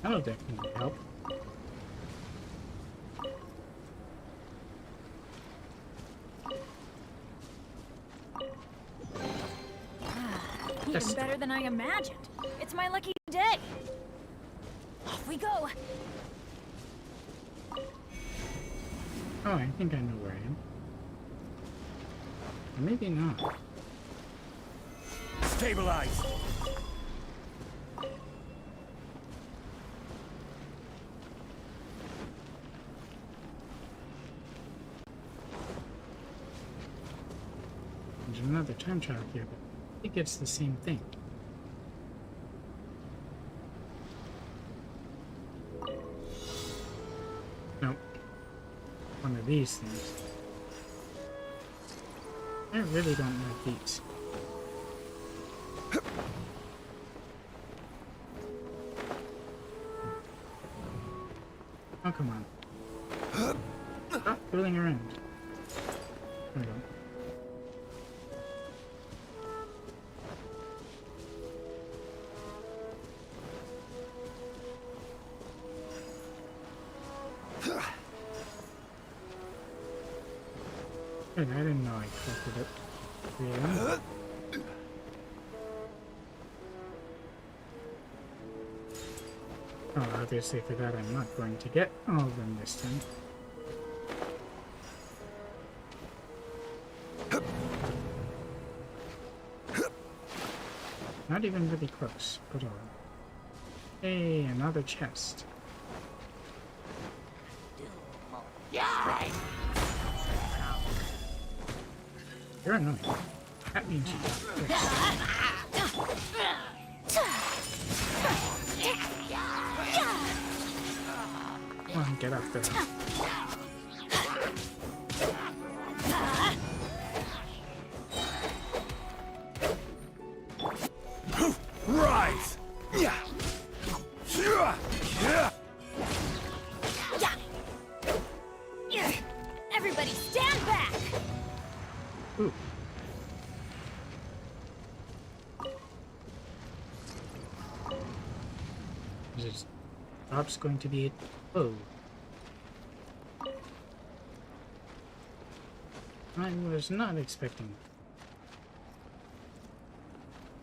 A: That'll definitely help.
L: Even better than I imagined. It's my lucky day. Off we go.
A: Oh, I think I know where I am. Or maybe not.
G: Stabilize!
A: There's another time travel here, but I think it's the same thing. Nope. One of these things. I really don't like these. Oh, come on. Stop fooling around. There we go. Good, I didn't know I collected it. Yeah. Oh, obviously for that I'm not going to get all of them this time. Not even really close, but all. Hey, another chest.
C: Yeah!
A: You're annoying. That means you Come on, get up there.
G: Rise! Yeah!
L: Everybody stand back!
A: Ooh. This drop's going to be it. Oh. I was not expecting.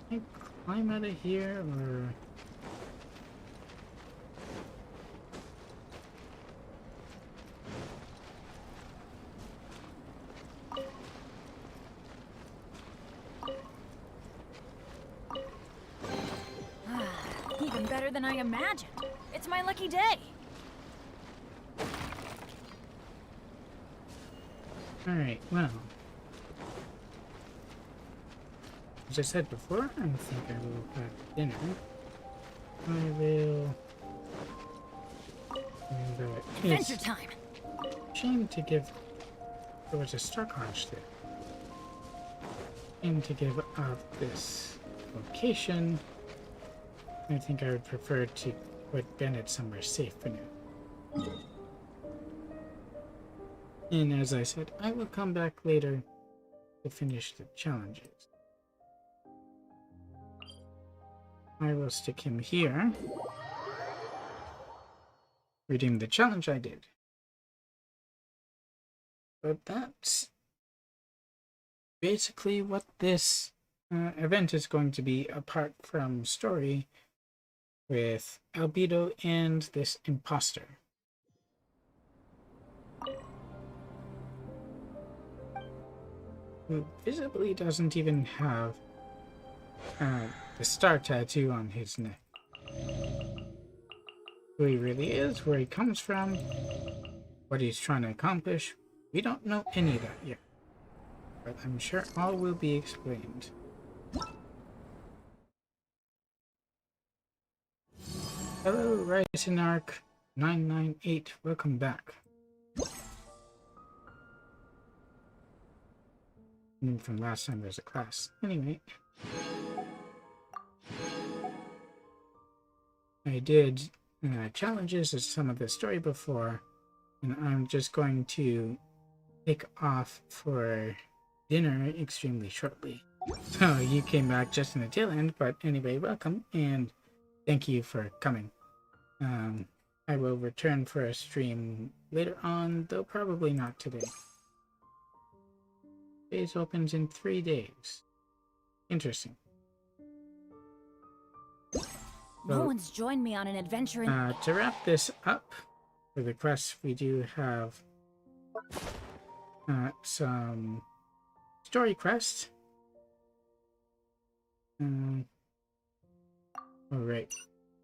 A: Can I climb out of here or?
L: Even better than I imagined. It's my lucky day.
A: Alright, well. As I said before, I think I will have dinner. I will. And,
L: Adventure time.
A: Shame to give. There was a Starclash there. Shame to give up this location. I think I would prefer to put Bennett somewhere safe for now. And as I said, I will come back later to finish the challenges. I will stick him here. Redeem the challenge I did. But that's basically what this event is going to be, apart from story with Albedo and this imposter. Who visibly doesn't even have the star tattoo on his neck. Who he really is, where he comes from, what he's trying to accomplish, we don't know any of that yet. But I'm sure all will be explained. Hello, Rising Arc 998, welcome back. From last time there's a class. Anyway. I did challenges as some of the story before, and I'm just going to take off for dinner extremely shortly. So you came back just in the tail end, but anyway, welcome and thank you for coming. I will return for a stream later on, though probably not today. Base opens in 3 days. Interesting.
L: No
A: Well,
L: one's joined me on an adventure in...
A: to wrap this up, for the quests, we do have some story quests. Alright.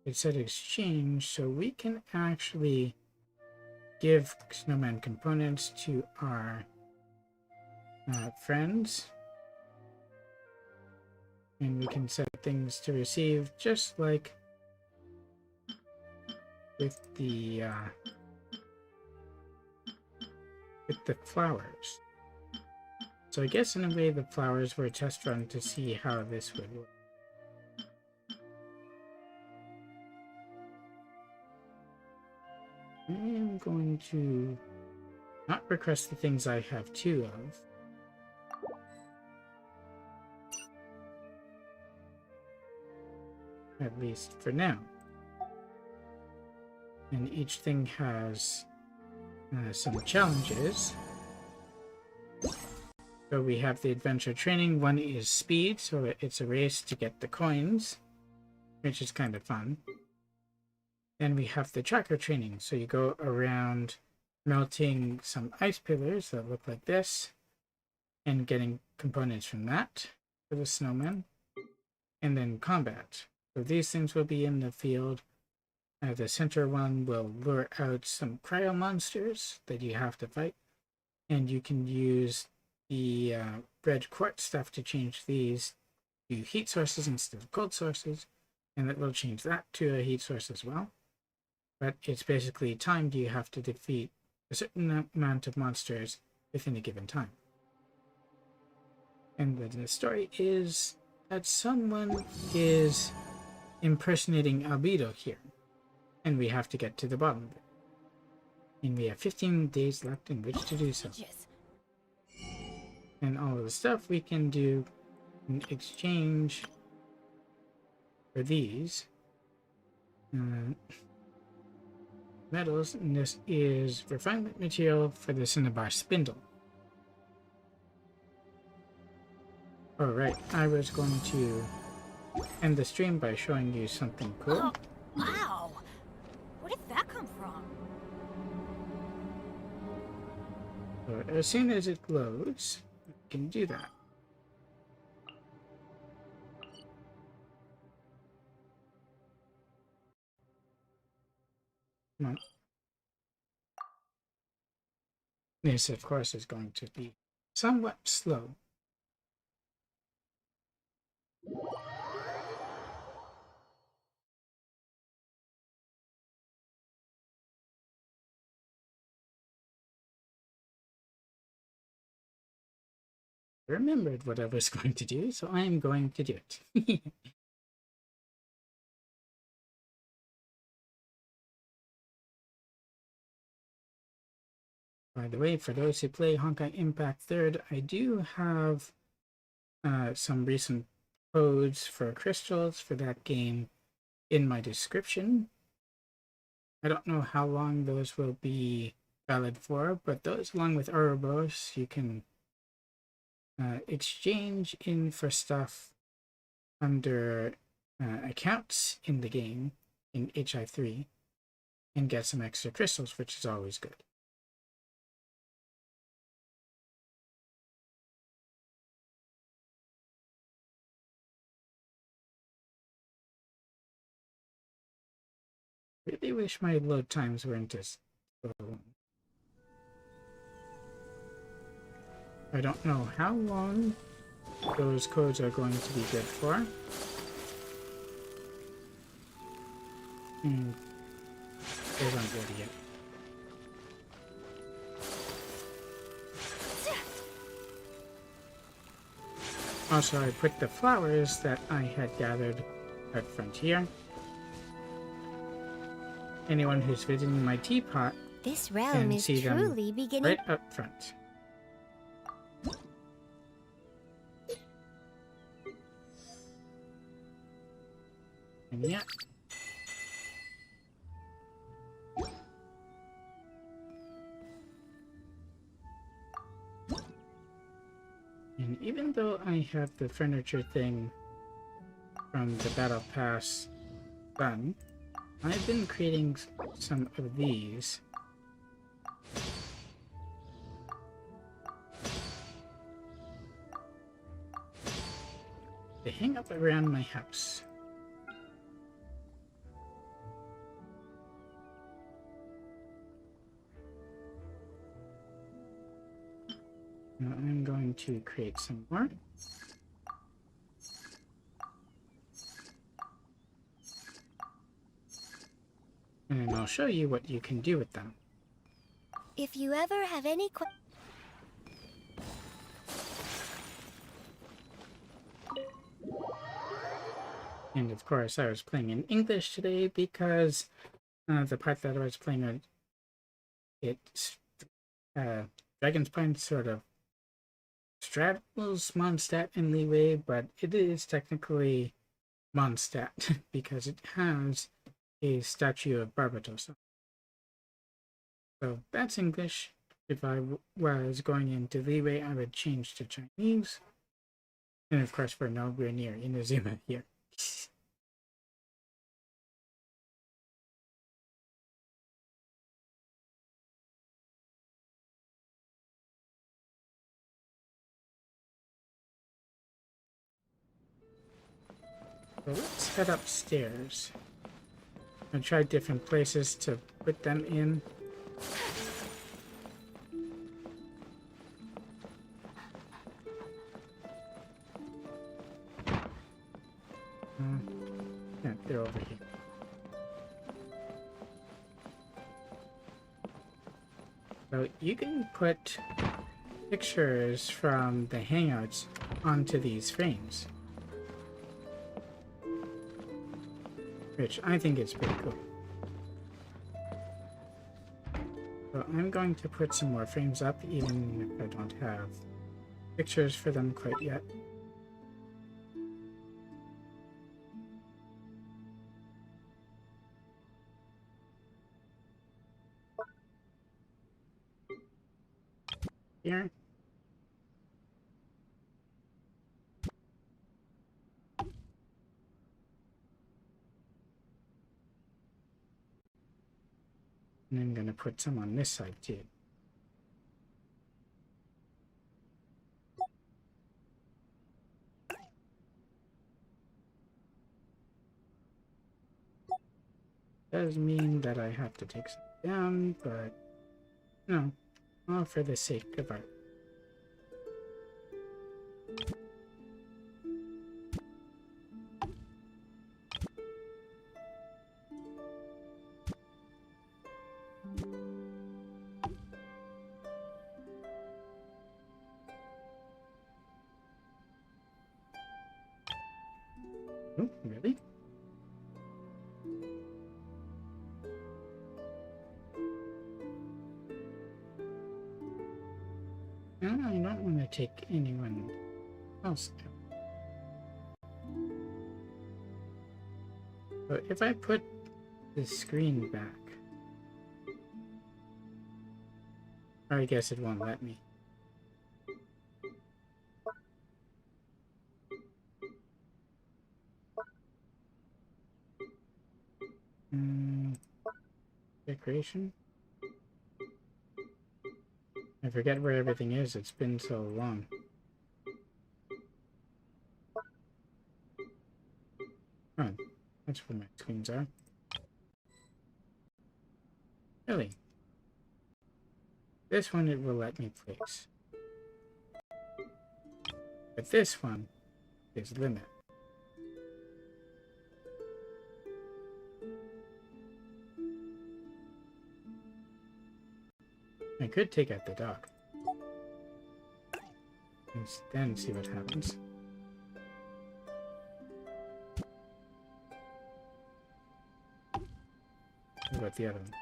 A: It said exchange, so we can actually give snowman components to our friends. And we can set things to receive just like with the flowers. So I guess in a way the flowers were a test run to see how this would work. I am going to not request the things I have 2 of. At least for now. And each thing has some challenges. So we have the adventure training. One is speed, so it's a race to get the coins, which is kind of fun. Then we have the tracker training, so you go around melting some ice pillars that look like this, and getting components from that for the snowman. And then combat. So these things will be in the field. The center one will lure out some cryo monsters that you have to fight. And you can use the red quartz stuff to change these to heat sources instead of cold sources. And it will change that to a heat source as well. But it's basically timed. You have to defeat a certain amount of monsters within a given time. And the story is that someone is impersonating Albedo here, and we have to get to the bottom of it. And we have 15 days left in which to do so. And all of the stuff we can do in exchange for these metals, and this is refinement material for the cinnabar spindle. Alright, I was going to end the stream by showing you something cool.
L: Oh, wow! Where did that come from?
A: So as soon as it loads, we can do that. Come on. This, of course, is going to be somewhat slow. I remembered what I was going to do, so I am going to do it. By the way, for those who play Honkai Impact 3rd, I do have some recent codes for crystals for that game in my description. I don't know how long those will be valid for, but those, along with Ouroboros, you can exchange in for stuff under accounts in the game in HI3 and get some extra crystals, which is always good. Really wish my load times weren't as slow. I don't know how long those codes are going to be good for. Those aren't ready yet. Also, I put the flowers that I had gathered out front here. Anyone who's visiting my teapot
D: This realm
A: can
D: is
A: see them
D: truly beginning.
A: right up front. And yeah, even though I have the furniture thing from the Battle Pass done, I've been creating some of these. They hang up around my house. Now I'm going to create some more. And I'll show you what you can do with them.
E: If you ever have any
A: And of course, I was playing in English today because the part that I was playing on, it's Dragon's Spine sort of straddles Mondstadt and Leeway, but it is technically Mondstadt because it has a statue of Barbatos. So that's English. If I was going into Leeway, I would change to Chinese. And of course, we're nowhere near Inazuma here. So let's head upstairs. I tried different places to put them in. Yeah, they're over here. So you can put pictures from the Hangouts onto these frames, which I think is pretty cool. So I'm going to put some more frames up, even if I don't have pictures for them quite yet. Here. And I'm going to put some on this side too. Does mean that I have to take some down, but no, all for the sake of art. Oh, really? No, I don't want to take anyone else down. But if I put the screen back, or I guess it won't let me. Decoration? I forget where everything is, it's been so long. Oh, that's where my screens are. Really? This one it will let me place. But this one is limit. I could take out the dock. And then see what happens. What about the other one?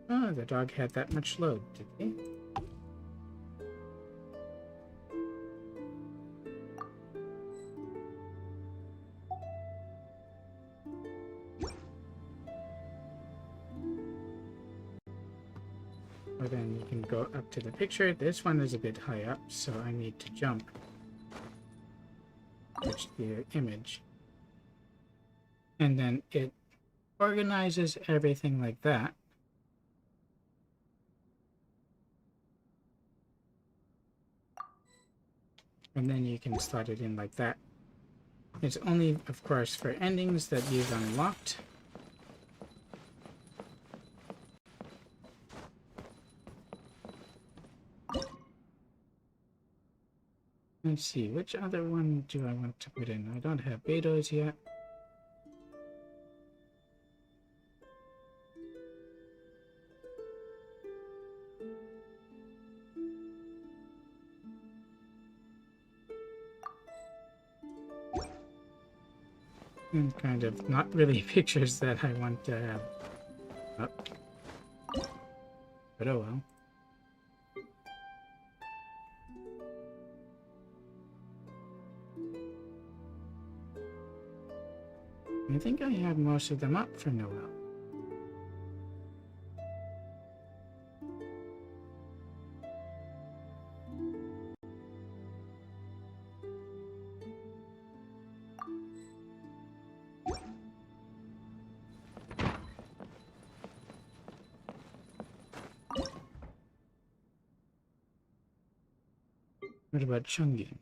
A: Oh, the dog had that much load, did he? But then you can go up to the picture. This one is a bit high up, so I need to jump. Switch the image. And then it organizes everything like that. And then you can slot it in like that. It's only, of course, for endings that you've unlocked. Let's see, which other one do I want to put in? I don't have betas yet. And kind of not really pictures that I want to have up. But oh well. I think I have most of them up for Noel. What about Chungin?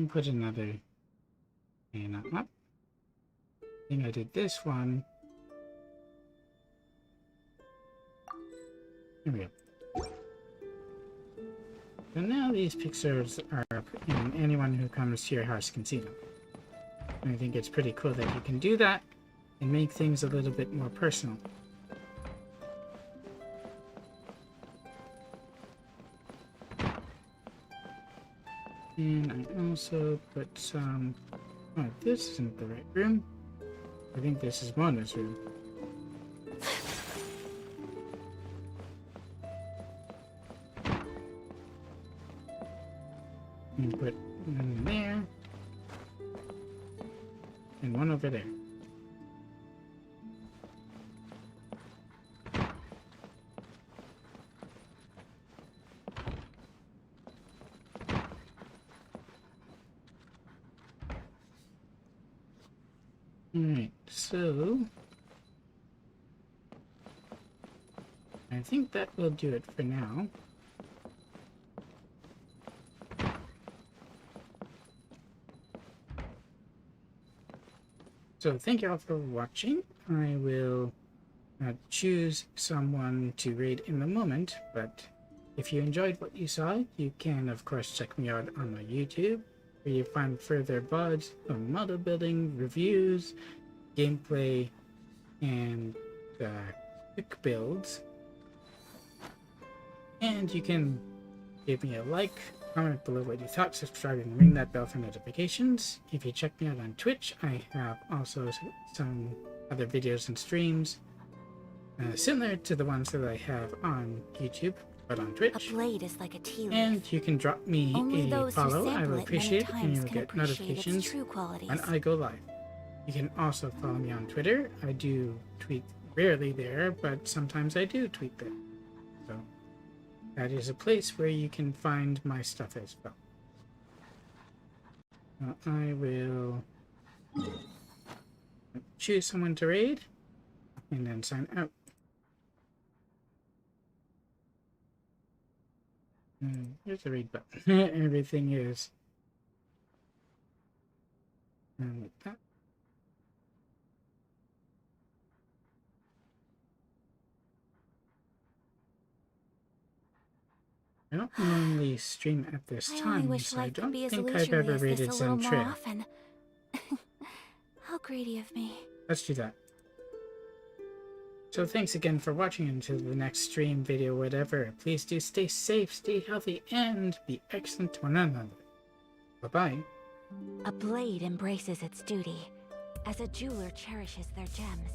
A: Put another and up. I think I did this one. Here we go. So now these pictures are up and anyone who comes to your house can see them. And I think it's pretty cool that you can do that and make things a little bit more personal. And I also put some... Oh, this isn't the right room. I think this is Mona's room. And put one there. And one over there. Alright, so I think that will do it for now. So thank you all for watching. I will choose someone to raid in a moment, but if you enjoyed what you saw, you can of course check me out on my YouTube, where you find further VODs of model building, reviews, gameplay, and quick builds. And you can give me a like, comment below what you thought, subscribe, and ring that bell for notifications. If you check me out on Twitch, I have also some other videos and streams similar to the ones that I have on YouTube, but on Twitch.
B: A blade is like a tea leaf.
A: And you can drop me
B: Only
A: a
B: those who
A: follow. I
B: sample
A: will
B: it
A: appreciate
B: many
A: it, and
B: times
A: you'll
B: can
A: get
B: appreciate its
A: notifications
B: true qualities.
A: when I go live. You can also follow me on Twitter. I do tweet rarely there, but sometimes I do tweet there. So that is a place where you can find my stuff as well. I will choose someone to raid and then sign out. Here's the raid button. Everything is like that. I don't normally stream at this
B: I only
A: time,
B: wish
A: so I
B: life could
A: don't
B: be as
A: think I've
B: leisurely
A: ever
B: as this
A: raided
B: a little more
A: Zentrail.
B: often. How greedy of me.
A: Let's do that. So thanks again for watching until the next stream, video, whatever. Please do stay safe, stay healthy, and be excellent to one another. Bye-bye.
B: A blade embraces its duty, as a jeweler cherishes their gems.